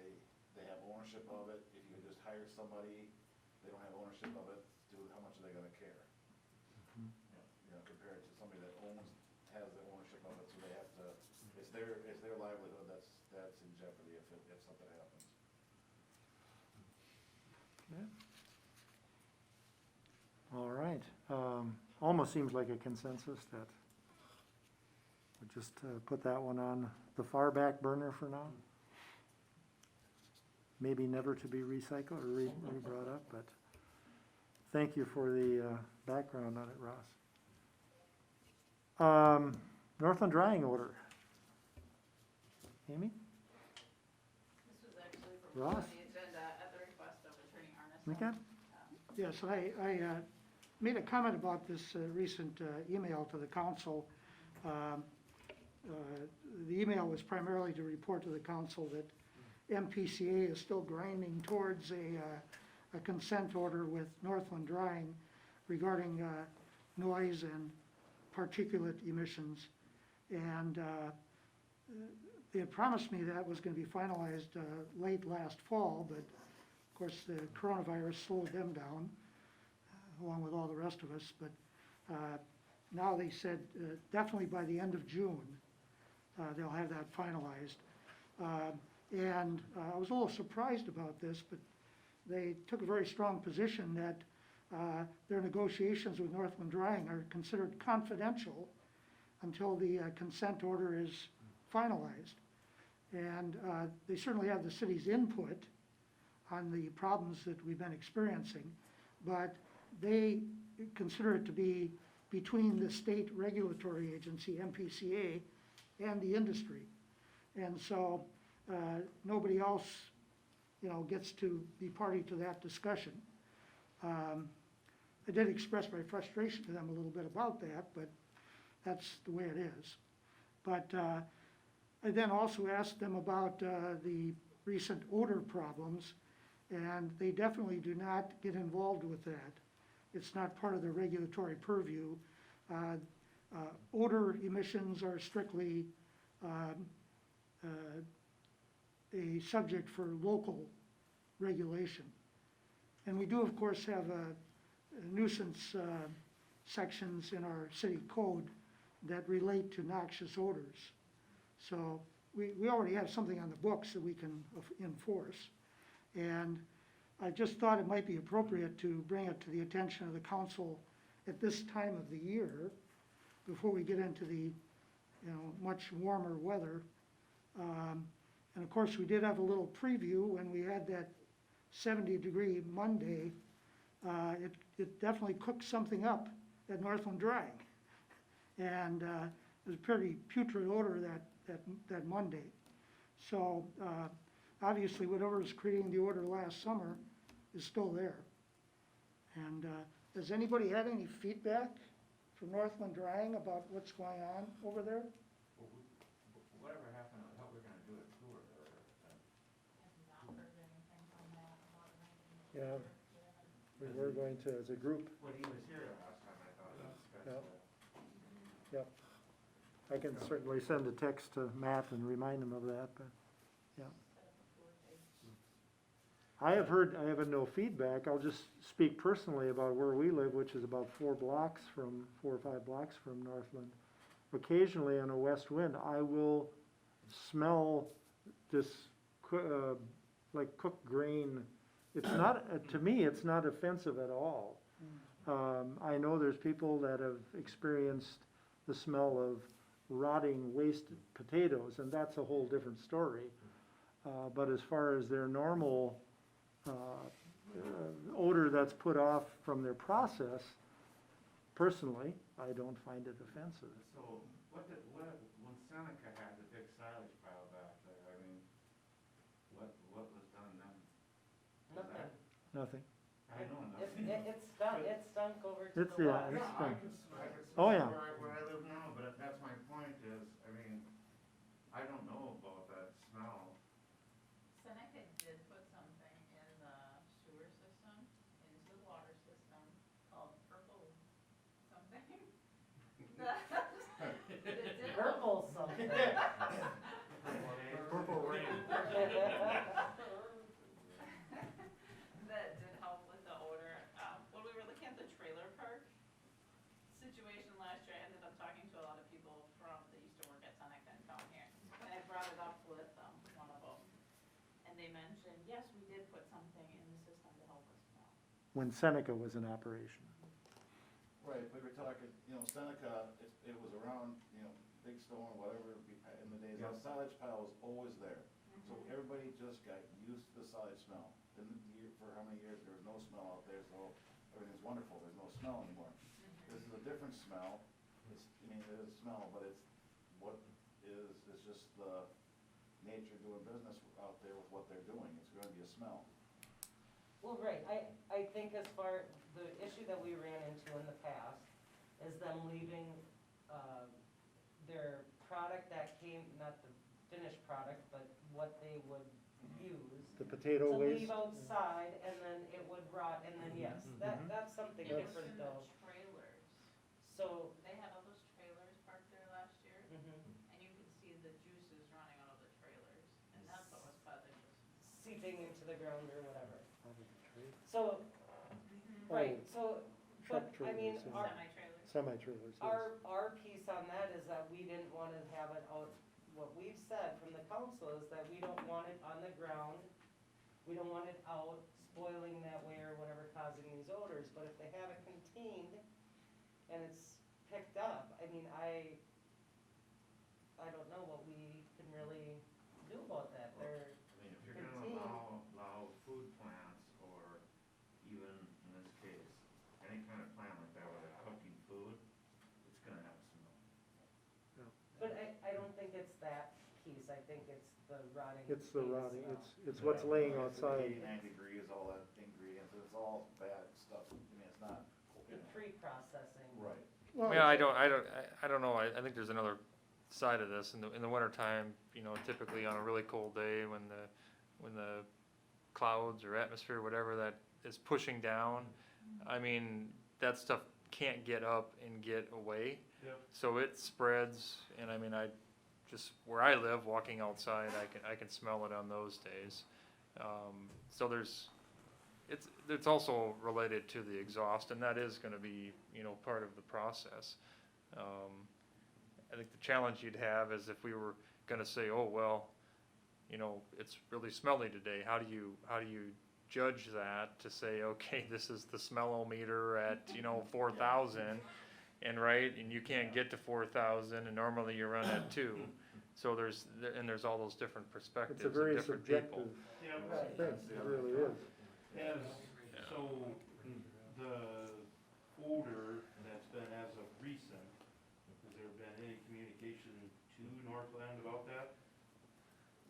they have ownership of it. If you could just hire somebody, they don't have ownership of it, how much are they gonna care? You know, compared to somebody that has the ownership it's their livelihood that's in jeopardy if something happens. All right, almost seems like a consensus that we just put that one on the far back burner for now. Maybe never to be recycled or re-brought up, but thank you for the background on it, Ross. Northland drying order. Amy? This was actually for Ross? on the agenda at the request of Attorney Arneson. Okay. Yes, I made a comment about this recent email to the council. The email was primarily to report to the council that MPCA is still grinding towards a consent order with Northland Drying regarding noise and particulate emissions. And they had promised me that was going to be finalized late last fall, but of course the coronavirus slowed them down, along with all the rest of us. But now they said definitely by the end of June they'll have that finalized. And I was a little surprised about this, but they took a very strong position that their negotiations with Northland Drying are considered confidential until the consent order is finalized. And they certainly have the city's input on the problems that we've been experiencing, but they consider it to be between the state regulatory agency, MPCA, and the industry. And so nobody else, gets to be party to that discussion. I did express my frustration to them a little bit about that, but that's the way it is. But I then also asked them about the recent odor problems, and they definitely do not get involved with that. It's not part of their regulatory purview. Odor emissions are strictly a subject for local regulation. And we do, of course, have nuisance sections in our city code that relate to noxious odors. So we already have something on the books that we can enforce. And I just thought it might be appropriate to bring it to the attention of the council at this time of the year, before we get into the, much warmer weather. And of course, we did have a little preview when we had that 70-degree Monday. It definitely cooked something up at Northland Drying. And it was a pretty putrid odor that Monday. So obviously, whatever was creating the odor last summer is still there. And has anybody had any feedback from Northland Drying about what's going on over there? Whatever happened, I thought we were gonna do it sewer or, Have not heard anything from that about it. Yeah, we were going to, as a group. well, he was here last time, I thought, that's, Yep. I can certainly send a text to Matt and remind him of that, but, yeah. I have no feedback. I'll just speak personally about where we live, which is about 4 or 5 blocks from Northland. Occasionally on a west wind, I will smell this like cooked grain. It's not, to me, it's not offensive at all. I know there's people that have experienced the smell of rotting wasted potatoes, and that's a whole different story. But as far as their normal odor that's put off from their process, personally, I don't find it offensive. so, when Seneca had the big silage pile back there, I mean, what was done then? Was Nothing. that- Nothing. I know It's, nothing. it stunk over to It's- the yeah, west. it's No, fine. I can Oh, yeah. where I live now, but that's my point is, I mean, I don't know about that smell. Seneca did put something in the sewer system, into the water system, called purple something. It did help. Purple something. Purple rain. That did help with the odor. When we were looking at the trailer park situation last year, I ended up talking to a lot of people that used to work at Seneca and down here. they mentioned, yes, we did put something in the system to help us smell. when Seneca was in operation. Right, but we're talking, Seneca, it was around, Big Stone, whatever, in the days, that silage pile was always there. So everybody just got used to the silage smell. For how many years, there was no smell out there, so everything's wonderful, there's no smell anymore. This is a different smell, there's a smell, but it's just the nature of doing business out there with what they're doing, it's gonna be a smell. Well, right, I think as far, the issue that we ran into in the past is them leaving, their product that came, not the finished product, but what they would use. The potato To waste. leave outside, and then it would rot, and then, yes, that's something It was different in the though. trailers. So, They had all those trailers parked there last year, mhm. and you could see the juices running out of the trailers, and that's what was causing this. Seeping into the ground or whatever. So, Oh, right, so, truck but, I mean, trailers, yeah. our, Semi-trailers. Semi-trailers, yes. our piece on that is that we didn't wanna have it out, what we've said from the council is that we don't want it on the ground. We don't want it out spoiling that way or whatever, causing these odors, but if they have it contained and it's picked up, I mean, I don't know what we can really do about that. They're I mean, if you're gonna allow food plants, or even in this case, any kind of plant like that where they're cooking food, it's gonna have a smell. But I don't think it's that piece, I think it's the rotting. It's the piece, rotting, so. it's what's laying Like outside. 89 degrees, all that ingredients, it's all bad stuff, it's not. The pre-processing. Right. Well, Yeah, I don't know, I think there's another side of this, in the wintertime, typically on a really cold day, when the clouds or atmosphere, whatever that is pushing down, I mean, that stuff can't get up and get away. Yep. So it spreads, and I mean, where I live, walking outside, I can smell it on those days. So it's also related to the exhaust, and that is gonna be, part of the process. I think the challenge you'd have is if we were gonna say, oh, well, it's really smelly today, how do you judge that to say, okay, this is the smellometer at, 4,000, and you can't get to 4,000, and normally you run at 2. So there's all those different perspectives It's a of very different subjective people. Yeah, thing, it really is. so the odor that's been as of recent, has there been any communication to Northland about that?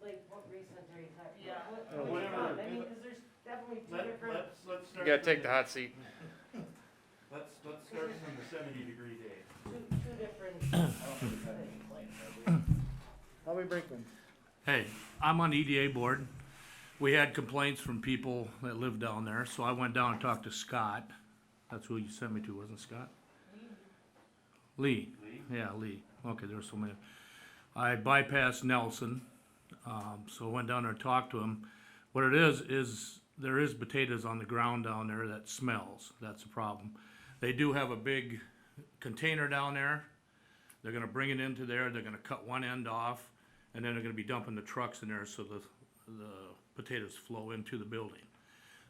Like, what recent are you talking Yeah. about? Oh, Which whatever. one? I mean, 'cause there's definitely two different. Let's start. You gotta from take the hot seat. Let's start from the 70-degree day. Two different I don't think we've had any things. complaints, have we? Howie Brinkman. Hey, I'm on the EDA board. We had complaints from people that live down there, so I went down and talked to Scott. That's who you sent me to, wasn't it, Scott? Lee. Yeah, Lee. Okay, there were so many. I bypassed Nelson, so I went down there and talked to him. What it is there is potatoes on the ground down there that smells. That's the problem. They do have a big container down there. They're gonna bring it into there, they're gonna cut one end off, and then they're gonna be dumping the trucks in there so the potatoes flow into the building.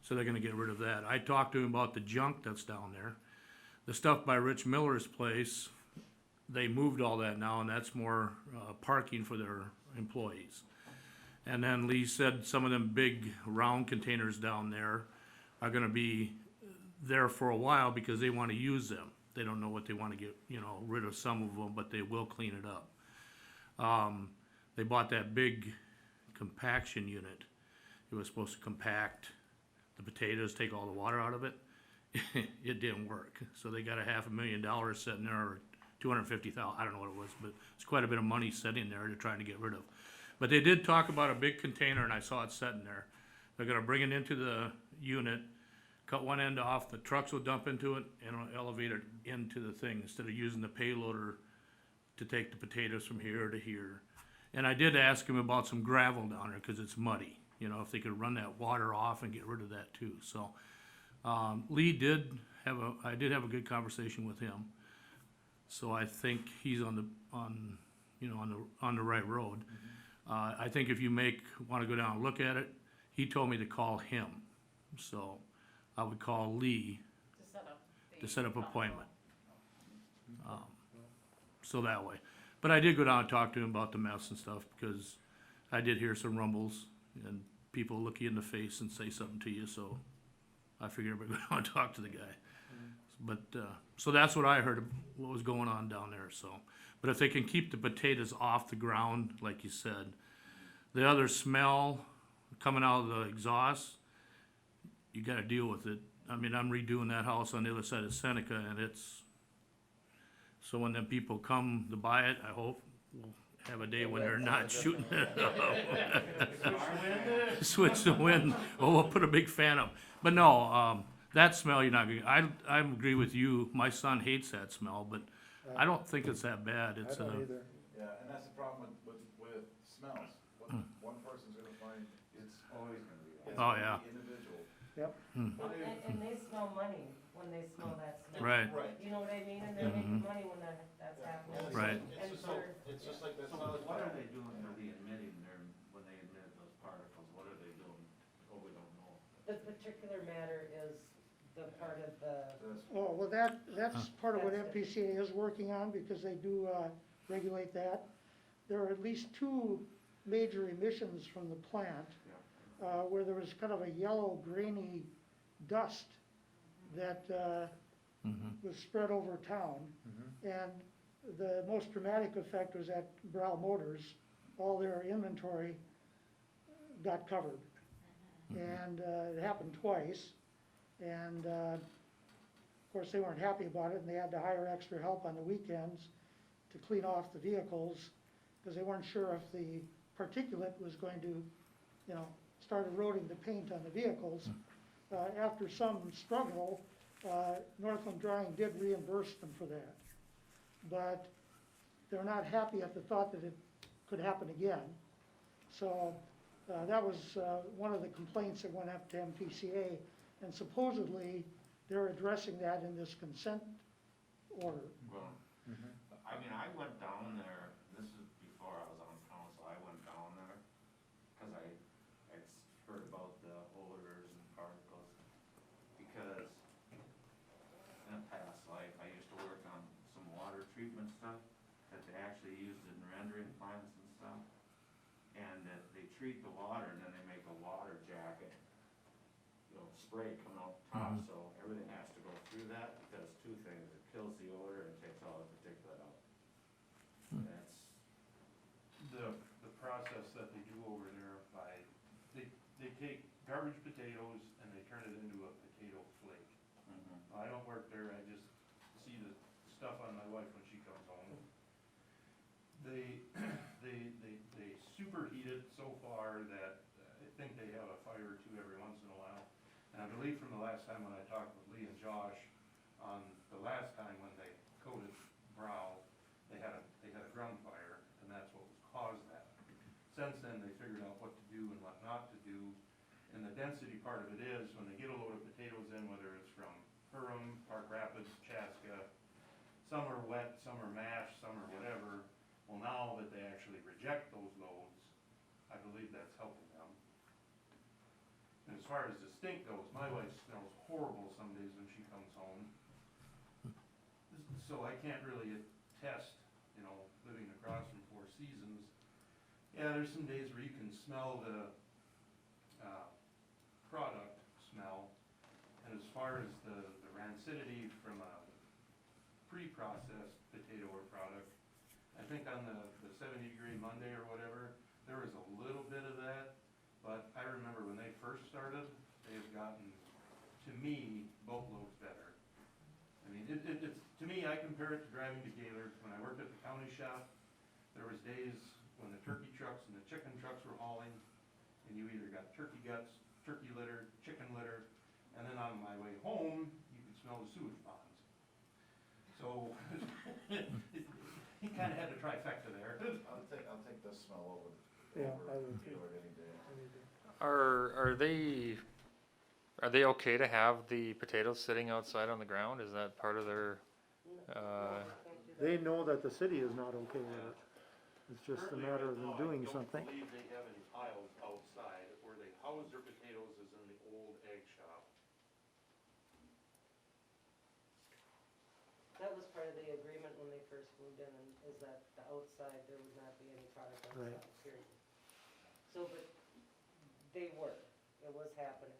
So they're gonna get rid of that. I talked to him about the junk that's down there. The stuff by Rich Miller's place, they moved all that now, and that's more parking for their employees. And then Lee said some of them big round containers down there are gonna be there for a while because they wanna use them. They don't know what they wanna get, rid of some of them, but they will clean it up. They bought that big compaction unit. It was supposed to compact the potatoes, take all the water out of it. It didn't work. So they got $500,000 sitting there, or 250,000, I don't know what it was, but it's quite a bit of money sitting there they're trying to get rid of. But they did talk about a big container, and I saw it sitting there. They're gonna bring it into the unit, cut one end off, the trucks will dump into it, and it'll elevate it into the thing, instead of using the payloader to take the potatoes from here to here. And I did ask him about some gravel down there, cause it's muddy, if they could run that water off and get rid of that too, so. Lee I did have a good conversation with him, so I think he's on the right road. I think if you wanna go down and look at it, he told me to call him. So I would call Lee to set up appointment. So that way. But I did go down and talk to him about the mess and stuff, because I did hear some rumbles and people look you in the face and say something to you, so I figured I'd go down and talk to the guy. But, so that's what I heard, what was going on down there, so. But if they can keep the potatoes off the ground, like you said, the other smell coming out of the exhaust, you gotta deal with it. I mean, I'm redoing that house on the other side of Seneca, and it's, so when them people come to buy it, I hope we'll have a day when they're not shooting it up. Switch the wind, well, we'll put a big fan up. But no, that smell, you're not gonna, I agree with you, my son hates that smell, but I don't think it's that bad, I it's don't either. Yeah, and that's the problem with smells. One person's gonna find, It's always gonna be that. it's Oh, gonna yeah. be individual. Yep. And they smell money when they smell that smell. Right. Right. You know what I mean? And they're making money when that's happening. Right. It's just like, it's just like that. So what are they doing for the emitting there, when they emit those particles, what are they doing? Oh, we don't know. The particular matter is the part of the, Oh, well, that's part of what That's it. MPCA is working on, because they do, regulate that. There are at least two major emissions from the plant, where there was kind of a yellow grainy dust that, was spread over town. And the most dramatic effect was at Brow Motors, all their inventory got covered. And, it happened twice, and, of course, they weren't happy about it, and they had to hire extra help on the weekends to clean off the vehicles, because they weren't sure if the particulate was going to, you know, start eroding the paint on the vehicles. After some struggle, Northland Drying did reimburse them for that. But they're not happy at the thought that it could happen again. So that was one of the complaints that went up to MPCA, and supposedly they're addressing that in this consent order. Well, I mean, I went down there, this is before I was on council, I went down there, cause I'd heard about the odors and particles, because in a past life, I used to work on some water treatment stuff that they actually used in rendering plants and stuff, and that they treat the water and then they make a water jacket, you know, spray coming out top, so everything has to go through that, because two things, it kills the odor and takes all the particulate out. That's, The process that they do over there they take garbage potatoes and they turn it into a potato flake. I don't work there, I just see the stuff on my wife when she comes home. They superheat it so far that I think they have a fire or two every once in a while. And I believe from the last time when I talked with Lee and Josh, on the last time when they coated Brow, they had a ground fire, and that's what caused that. Since then, they figured out what to do and what not to do. And the density part of it is, when they get a load of potatoes in, whether it's from Perham, Park Rapids, Chaska, some are wet, some are mashed, some are whatever. Well, now that they actually reject those loads, I believe that's helping them. And as far as the stink goes, my wife smells horrible some days when she comes home. So I can't really attest, you know, living across from Four Seasons. Yeah, there's some days where you can smell the product smell. And as far as the rancidity from a pre-processed potato or product, I think on the 70-degree Monday or whatever, there was a little bit of that. But I remember when they first started, they have gotten, to me, boatloads better. I mean, it's, to me, I compare it to driving to Gaylord. When I worked at the county shop, there was days when the turkey trucks and the chicken trucks were hauling, and you either got turkey guts, turkey litter, chicken litter, and then on my way home, you could smell the sewage ponds. So, he kinda had the trifecta there. I'll take the smell over Yeah, I would too. over any day. Are they okay to have the potatoes sitting outside on the ground? Is that part of their, They know that the city is not okay with it. It's just a matter of them doing something. I don't believe they have any piles outside where they house their potatoes is in the old egg shop. That was part of the agreement when they first moved in, and is that the outside, there would not be any product Right. outside, period. So, but they were, it was happening,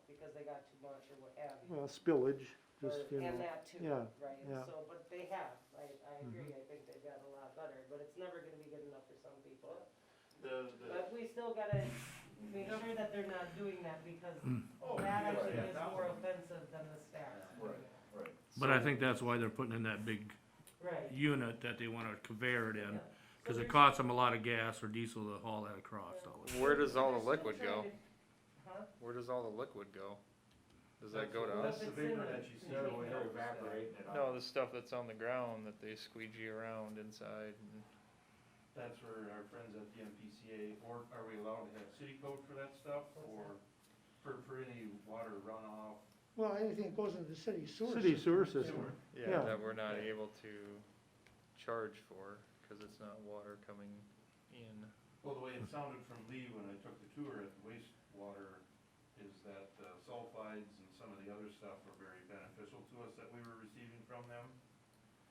because they got too much or what have you. Well, spillage, just, Or- you know. And that too, yeah, right, yeah. so, but they have, I agree, I think they've gotten a lot better, but it's never gonna be good enough for some people. But we still gotta make sure that they're not doing that, because Oh, that yeah, actually yeah, is that more one. offensive than the staff. Right, right. But I think that's why they're putting in that big Right. unit that they wanna conveyor it in, Yeah. cause So it there's- costs them a lot of gas or diesel to haul that across, so. Where does all the They're still liquid go? trying to- Huh? Where does all the liquid go? Does that go to That's us? the It's vapor in that the- you see. Yeah, when we they're know. evaporating it No, out. the stuff that's on the ground that they squeegee around inside. And That's where our friends at the MPCA, or are we allowed to have city code for that stuff, or for any water runoff? Well, anything that goes into the city sewer. City system. sewer system. yeah, Yeah. that we're not able to charge for because it's not water coming in. Well, the way it sounded from Lee when I took the tour at the wastewater is that sulfides and some of the other stuff were very beneficial to us that we were receiving from them.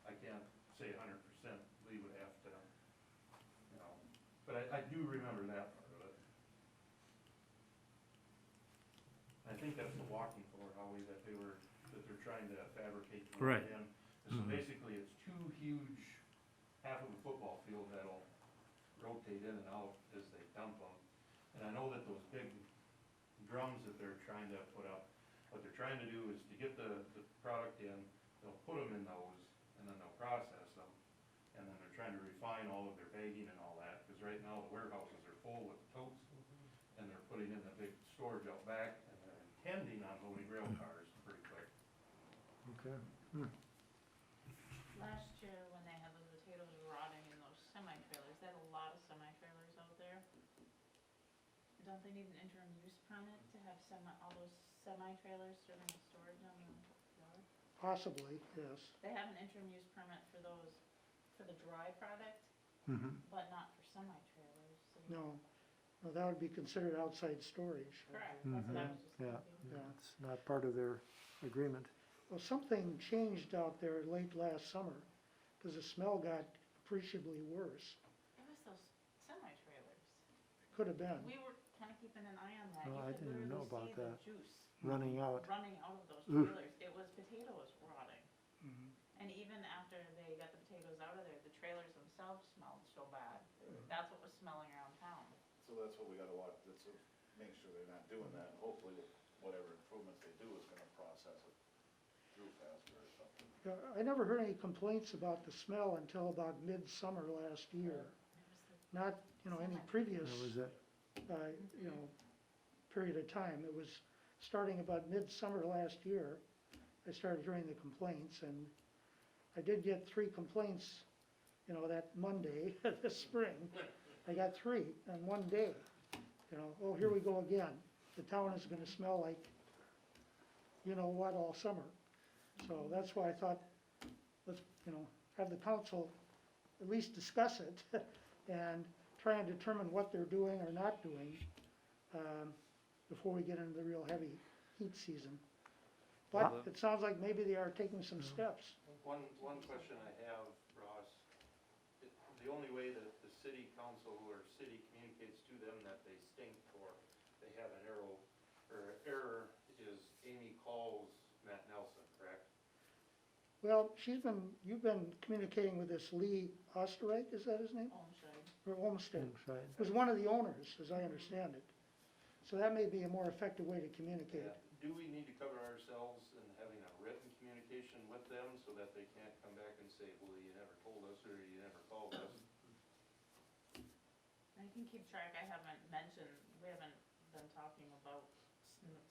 I can't say 100%, Lee would have to, you know, but I do remember that part of it. I think that's the walking floor, Howie, that they're trying to fabricate to Right. put in. And so basically, it's two huge, half of a football field that'll rotate in and out as they dump them. And I know that those big drums that they're trying to put up, what they're trying to do is to get the product in, they'll put them in those, and then they'll process them. And then they're trying to refine all of their bagging and all that, because right now the warehouses are full with totes. And they're putting in the big storage out back, and they're intending on loading rail cars pretty quick. Okay. Last year, when they had those potatoes rotting in those semi-trailers, they had a lot of semi-trailers out there. Don't they need an interim use permit to have all those semi-trailers serving the storage on the yard? Possibly, yes. They have an interim use permit for those, for the dry product, Mm-hmm. but not for semi-trailers, so. No, that would be considered outside storage. Correct, that's what I was just Yeah, thinking. yeah, it's not part of their agreement. Well, something changed out there late last summer, because the smell got appreciably worse. It was those semi-trailers. Could have been. We were kinda keeping an eye on that. Oh, I You could didn't even know literally about see the that. juice Running out. running out of those Oof. trailers. It was potatoes rotting. Mhm. And even after they got the potatoes out of there, the trailers themselves smelled so bad. That's what was smelling around town. So that's what we gotta watch, that's to make sure they're not doing that, and hopefully whatever improvements they do is gonna process it through faster or something. Yeah, I never heard any complaints about the smell until about midsummer last year. It was the Not, any previous, That was it. period of time. It was starting about midsummer last year. I started hearing the complaints, and I did get 3 complaints, that Monday this spring. I got 3 in one day. Oh, here we go again. The town is gonna smell like, what, all summer. So that's why I thought, let's, have the council at least discuss it and try and determine what they're doing or not doing, before we get into the real heavy heat season. But Well, it sounds like maybe they are taking some steps. One question I have, Ross, the only way that the city council or city communicates to them that they stink or they have an error is Amy calls Matt Nelson, correct? Well, you've been communicating with this Lee Osterreich, is that his name? Olmsted. Or Olmsted? Inside. Was one of the owners, as I understand it. So that may be a more effective way to communicate. Do we need to cover ourselves in having a written communication with them so that they can't come back and say, well, you never told us or you never called us? I can keep track. We haven't been talking about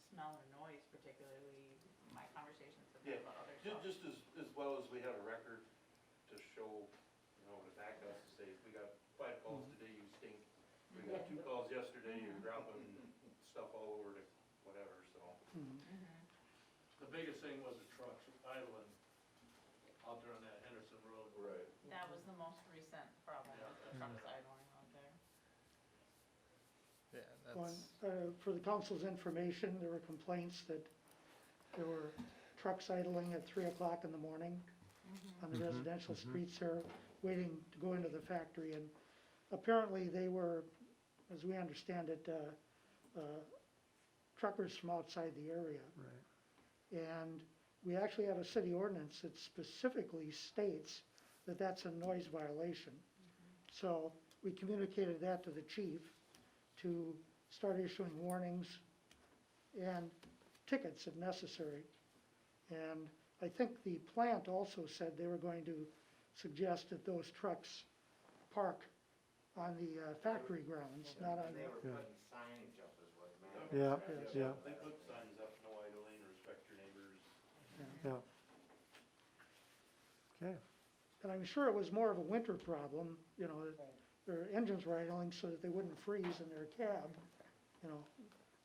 smell or noise particularly. My conversations have been Yeah, about other stuff. just as well as we have a record to show, to back us to say, we got 5 calls today, you stink. We got 2 calls yesterday, you're dropping stuff all over to whatever, so. Mhm. Mhm. The biggest thing was the trucks idling out there on that Henderson Road. Right. That was the most recent problem, was the trucks idling out there. Yeah, For the council's information, there were complaints that there were trucks idling at 3 o'clock in the morning on the residential streets here, waiting to go into the factory. And apparently they were, as we understand it, truckers from outside the area. Right. And we actually have a city ordinance that specifically states that that's a noise violation. So we communicated that to the chief to start issuing warnings and tickets if necessary. And I think the plant also said they were going to suggest that those trucks park on the factory grounds, not on They the, were Yeah. putting signage up is what Matt. Yeah, said. yeah. They put signs up, no idling, respect your neighbors. Yeah. Okay, and I'm sure it was more of a winter problem, you know, that their engines were idling so that they wouldn't freeze in their cab, you know,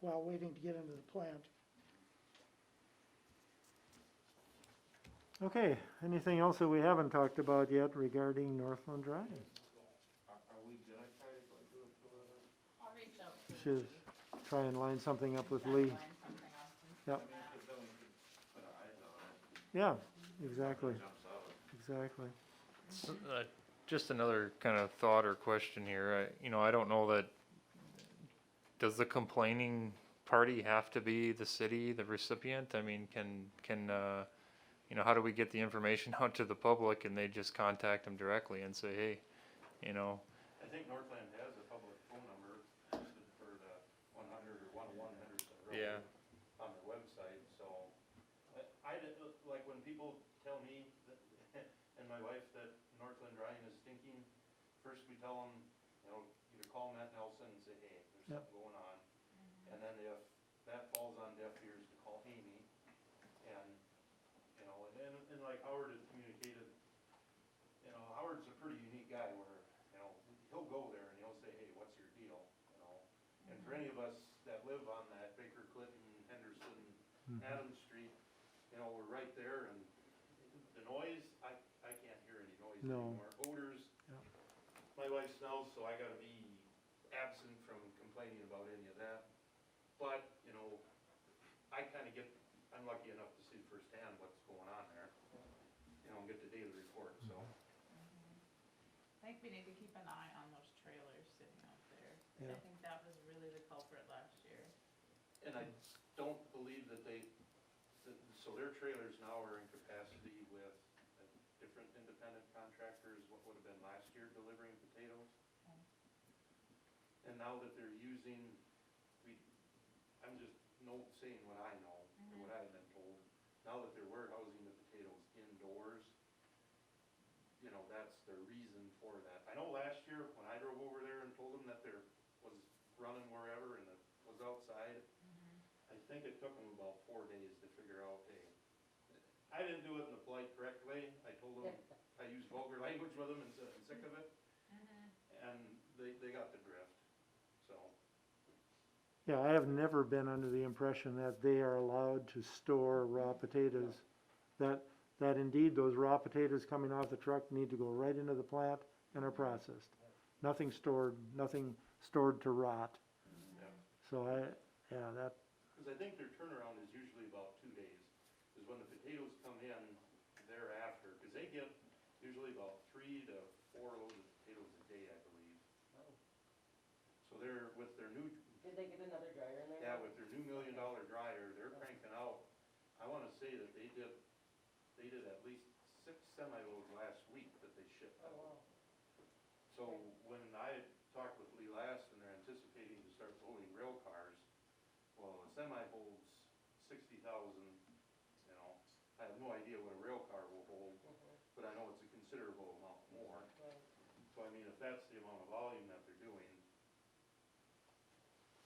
while waiting to get into the plant. okay, anything else that we haven't talked about yet regarding Northland Drive? Are we gonna try to go do a tour of it? I'll reach out to Should try and line something up with Lee. Lee. Line something up and Yep. I mean, 'cause then we could put eyes on it. Yeah, exactly, Jumps out. exactly. Just another kind of thought or question here. I don't know that, does the complaining party have to be the city, the recipient? I mean, how do we get the information out to the public and they just contact them directly and say, hey, I think Northland has a public phone number listed for the 100 or 101 Henderson Road. Yeah. On their website, so, like when people tell me that, and my wife, that Northland Drying is stinking, first we tell them, either call Matt Nelson and say, hey, there's Yep. something going on. And then if that falls on deaf ears, to call Amy, and, and like Howard has communicated, Howard's a pretty unique guy where, he'll go there and he'll say, hey, what's your deal, And for any of us that live on that Baker, Clinton, Henderson, Adams Street, we're right there, and the noise, I can't hear any noise No. anymore. Odors, Yeah. my wife smells, so I gotta be absent from complaining about any of that. But, I'm lucky enough to see firsthand what's going on there, and get the daily report, so. I think we need to keep an eye on those trailers sitting out there. Yeah. I think that was really the culprit last year. And I don't believe that so their trailers now are in capacity with different independent contractors, what would have been last year delivering potatoes. Okay. And now that they're using, I'm just saying what I know, or what I've been told, now that they're warehousing the potatoes indoors, that's their reason for that. I know last year, when I drove over there and told them that there was running wherever and it was outside, I think it took them about 4 days to figure out, hey, I didn't do it in the polite, correct way. I told them, I used vulgar language with them and said I'm sick of it, and they got the drift, so. Yeah, I have never been under the impression that they are allowed to store raw potatoes. That indeed, those raw potatoes coming off the truck need to go right into the plant and are processed. Nothing stored to rot. Yeah. So that, Because I think their turnaround is usually about 2 days, is when the potatoes come in thereafter, because they get usually about 3 to 4 loads of potatoes a day, I believe. So they're, with their new, Did they get another dryer in there? yeah, with their new $1 million dryer, they're cranking out, I wanna say that they did at least 6 semi-loads last week that they shipped Oh, out. wow. So when I talked with Lee last and they're anticipating to start loading rail cars, well, a semi holds 60,000, I have no idea what a rail car will hold, but I know it's a considerable amount more. Right. So I mean, if that's the amount of volume that they're doing,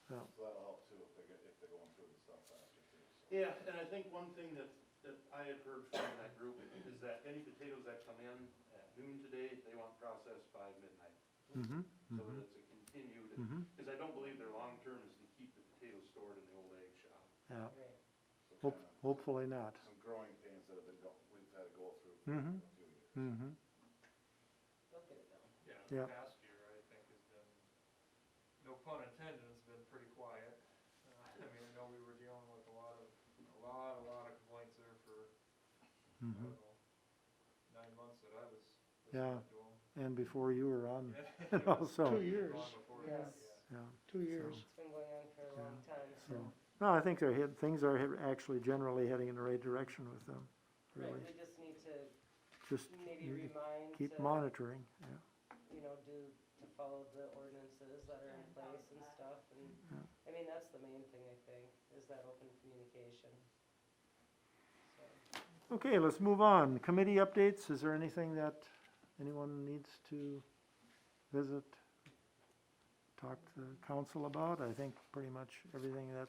So that'll help too, if they're going through the stuff faster too, so. yeah, and I think one thing that I had heard from that group is that any potatoes that come in at noon today, they want processed by midnight. So that it's a continued, because I don't believe their long term is to keep the potatoes stored in the old egg shop. yeah, Right. So kinda hopefully not. some growing pains that we've had to go through for a few years. They'll get it done. Yeah, Yeah. the past year, I think, has been, no pun intended, has been pretty quiet I Mhm. don't know, 9 months that I was Yeah. listening to 'em. And before you were on, It was also, 2 years, long before Yes. that, yeah. yeah. 2 years. It's been going on for a long time, So, so. no, I think things are actually generally heading in the right direction with them, Right, really. we just need to Just maybe need to remind keep to, monitoring, yeah. you know, to follow the ordinances that are in place and stuff, and, I mean, that's the main thing, I think, is that open communication. So, Okay, let's move on. Committee updates, is there anything that anyone needs to visit, talk to the council about? I think pretty much everything that,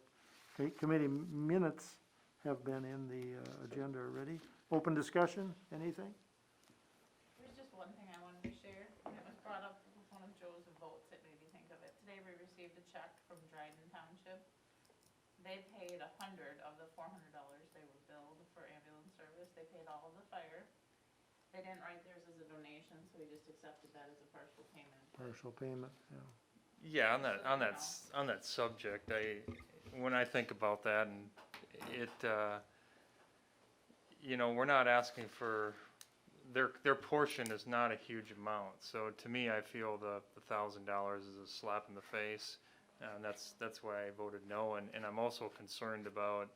committee minutes have been in the agenda already. Open discussion, anything? There's just one thing I wanted to share, and it was brought up with one of Joe's votes that made me think of it. Today we received a check from Dryden Township. They paid $100 of the $400 they were billed for ambulance service. They paid all of the fire. They didn't write theirs as a donation, so we just accepted that as a partial payment. Partial payment, yeah. Yeah, on that subject, when I think about that, and it, you know, we're not asking for, their portion is not a huge amount, so to me, I feel the $1,000 is a slap in the face, and that's why I voted no, and I'm also concerned about,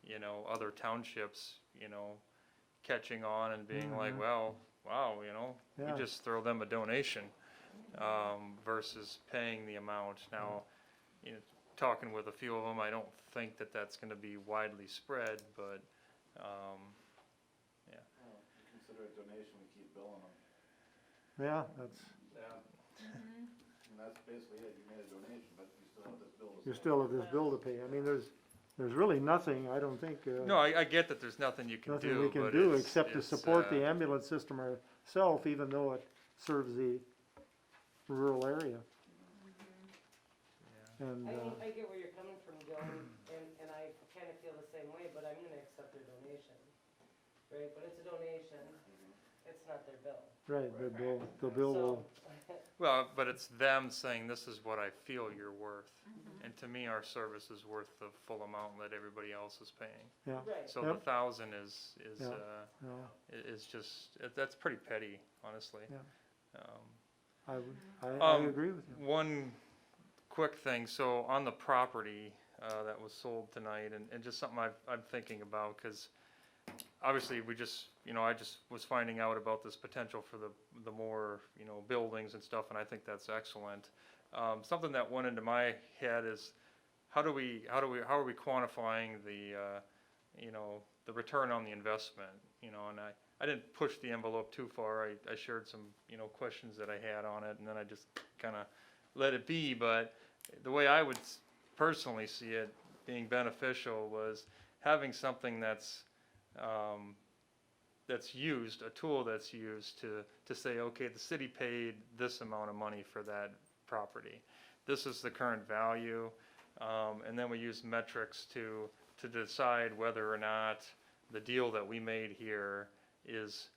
you know, other townships, you know, catching on and being like, Mhm. well, wow, you know, Yeah. we just throw them a donation, versus paying the amount. Now, you know, talking with a few of them, I don't think that that's gonna be widely spread, but, yeah. Well, if you consider it donation, we keep billing them. Yeah, that's, Yeah. And that's basically it, you made a donation, but you still have this bill to you pay. still have this bill to pay. I mean, there's really nothing, I don't think, No, I get that there's nothing you can do, nothing we can but do it's- except to it's, support the ambulance system ourselves, even though it serves the rural area. And, I mean, I get where you're coming from, Dylan, and I kinda feel the same way, but I'm gonna accept their donation, right? But it's a donation, it's not their bill. right, the bill will, So, Well, but it's them saying, this is what I feel you're worth. And to me, our service is worth the full amount that everybody else is paying. yeah, right, So Yep. the 1,000 is, Yeah. no, is just, that's pretty petty, honestly. Yeah. Um, I agree with you. One quick thing, so on the property, that was sold tonight, and just something I'm thinking about, cause obviously we just, you know, I just was finding out about this potential for the more, you know, buildings and stuff, and I think that's excellent. Something that went into my head is, how are we quantifying the, you know, the return on the investment, you know, and I didn't push the envelope too far, I shared some, you know, questions that I had on it, and then I just kinda let it be, but the way I would personally see it being beneficial was having something that's used, a tool that's used to say, okay, the city paid this amount of money for that property. This is the current value, and then we use metrics to decide whether or not the deal that we made here is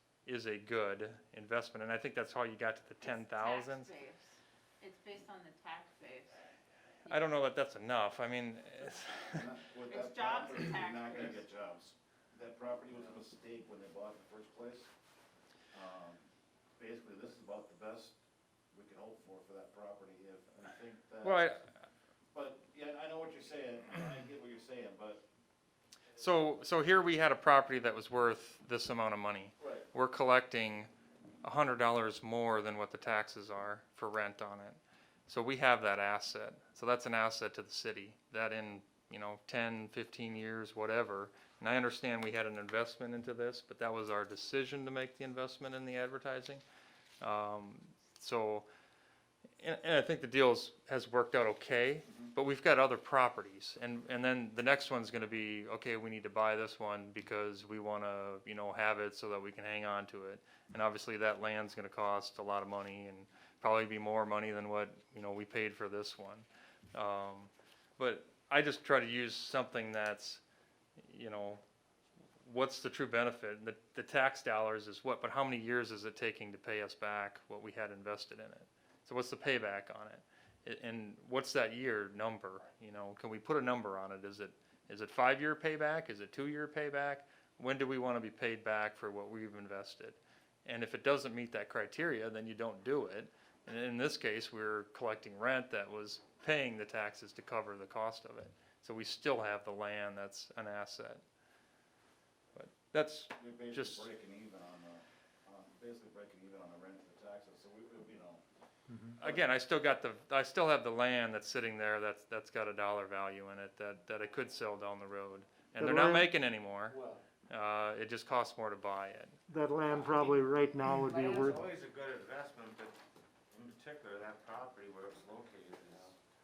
a good investment, and I think that's how you got to the 10,000. It's based on the tax base. I don't know that that's enough, I mean, With It's that jobs property, and you're not gonna taxes. get jobs. That property was a mistake when they bought it in the first place. Basically, this is about the best we can hope for that property, and I think that. well, But, yeah, I know what you're saying, and I get what you're saying, but. so here we had a property that was worth this amount of money. Right. We're collecting $100 more than what the taxes are for rent on it. So we have that asset. So that's an asset to the city, that in, you know, 10, 15 years, whatever. And I understand we had an investment into this, but that was our decision to make the investment in the advertising. So, and I think the deal has worked out okay, but we've got other properties. And then the next one's gonna be, okay, we need to buy this one because we wanna, you know, have it so that we can hang on to it. And obviously that land's gonna cost a lot of money and probably be more money than what, you know, we paid for this one. But I just try to use something that's, you know, what's the true benefit? The tax dollars is what, but how many years is it taking to pay us back what we had invested in it? So what's the payback on it? And what's that year number? You know, can we put a number on it? Is it 5-year payback? Is it 2-year payback? when do we wanna be paid back for what we've invested? And if it doesn't meet that criteria, then you don't do it. And in this case, we're collecting rent that was paying the taxes to cover the cost of it. So we still have the land that's an asset. But that's You're basically just, breaking even on the rent and the taxes, so we, you know, again, I still have the land that's sitting there that's got a dollar value in it that I could sell down the road. And The they're not land- making any more. Well, It just costs more to buy it. That land probably right now would be land's worth, always a good investment, but in particular, that property where it's located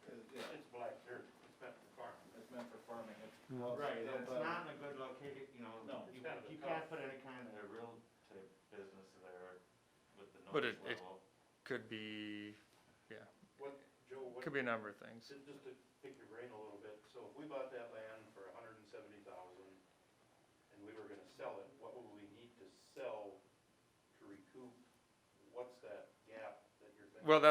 is. yeah, It's black dirt, it's meant for farming. it's meant for farming, it's. Yeah. well, Right, still it's better. not in a good location, No. you, It's kind of a you tough- can't put any kind of real type business there with the But noise it- level. Could be, What, Joe, what, could be a number of things. just to pick your brain a little bit, so if we bought that land for $170,000 and we were gonna sell it, what would we need to sell to recoup? What's that gap that you're thinking? Well,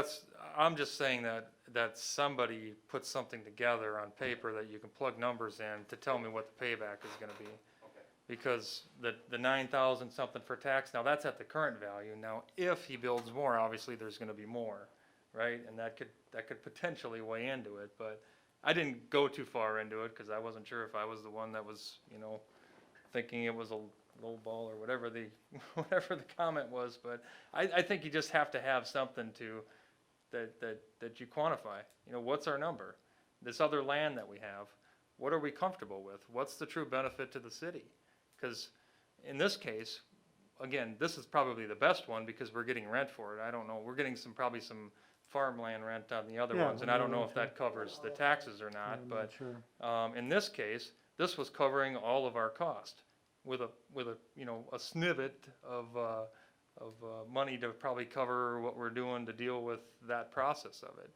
I'm just saying that somebody puts something together on paper that you can plug numbers in to tell me what the payback is gonna be. Okay. Because the 9,000 something for tax, now that's at the current value. Now, if he builds more, obviously there's gonna be more, right? And that could potentially weigh into it, but I didn't go too far into it, cause I wasn't sure if I was the one that was, thinking it was a low ball or whatever the, whatever the comment was, but I think you just have to have something that you quantify. What's our number? This other land that we have, what are we comfortable with? What's the true benefit to the city? Because in this case, again, this is probably the best one because we're getting rent for it. I don't know, we're getting probably some farmland rent on the other Yeah, ones, and I don't know yeah, if that covers the taxes or not, I'm but not sure. in this case, this was covering all of our cost with a snippet of money to probably cover what we're doing to deal with that process of it.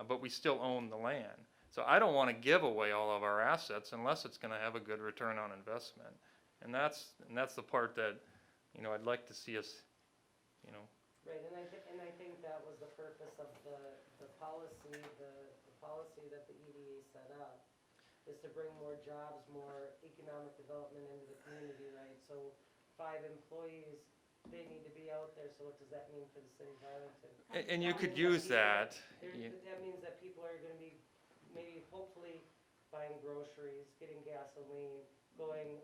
But we still own the land. So I don't want to give away all of our assets unless it's going to have a good return on investment. And that's the part that, I'd like to see us, Right, and I think that was the purpose of the policy, the policy that the EDA set up, is to bring more jobs, more economic development into the community, right? So 5 employees, they need to be out there, so what does that mean for the city of Arlington? and you That could means use that. That means that people are gonna be maybe hopefully buying groceries, getting gasoline, going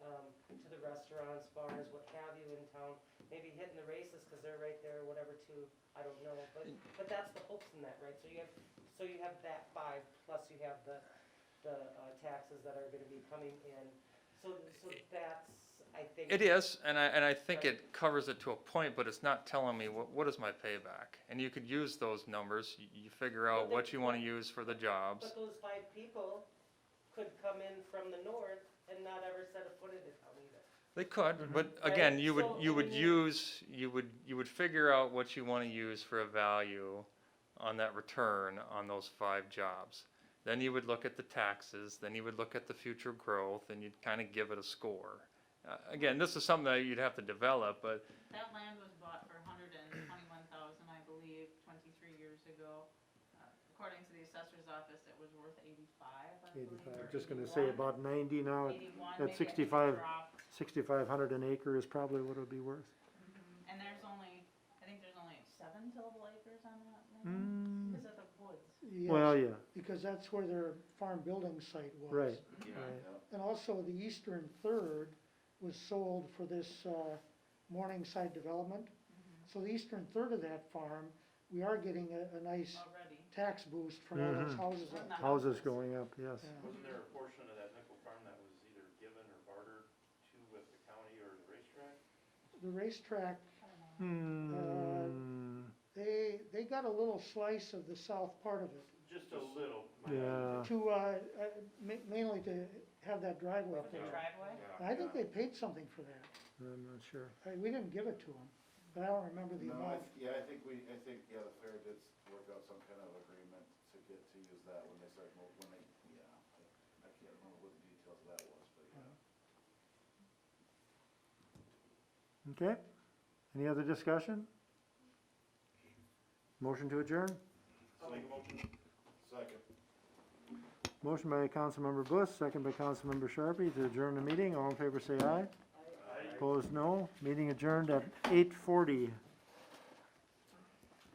to the restaurants, bars, what have you in town, maybe hitting the races because they're right there, whatever, too, I don't know, but that's the hopes in that, right? So you have that 5, plus you have the taxes that are gonna be coming in, so that's, I think. It is, and I think it covers it to a point, but it's not telling me what is my payback. And you could use those numbers, you figure out what you want to use for the jobs. But those 5 people could come in from the north and not ever set a foot into town either. They could, but Right, again, you so, would I mean, you would figure out what you want to use for a value on that return on those 5 jobs. Then you would look at the taxes, then you would look at the future growth, and you'd kind of give it a score. Again, this is something that you'd have to develop, but That land was bought for $121,000, I believe, 23 years ago. According to the assessor's office, it was worth 85, I believe. 85, or just gonna say 81. about 90 now, 81, at maybe it 65. dropped. 6,500 an acre is probably what it would be worth. And I think there's only 7 tillable acres on that land, Mm, because of the woods. Yes, well, yeah, because that's where their farm building site was. right, Yeah, right. yeah. And also, the eastern third was sold for this Morningside development. So the eastern third of that farm, we are getting a nice Already. tax boost from all those Mhm. houses From up the there. Houses going up, yes. Yeah. Wasn't there a portion of that nickel farm that was either given or bartered to with the county or the racetrack? The racetrack, I don't know. Hmm, they got a little slice of the south part of it, Just a little. yeah, to, mainly to have that driveway With the there. driveway? And I think they paid something for that. I'm not sure. We didn't give it to them, but I don't remember the No, amount. I think the fair did work out some kind of agreement to use that when they started, I can't remember what the details of that was, but yeah. Okay, any other discussion? Motion to adjourn? I'll make a motion. Second. Motion by Councilmember Bliss, second by Councilmember Sharpie to adjourn the meeting. All in favor say aye. Opposed, no. Meeting adjourned at 8:40.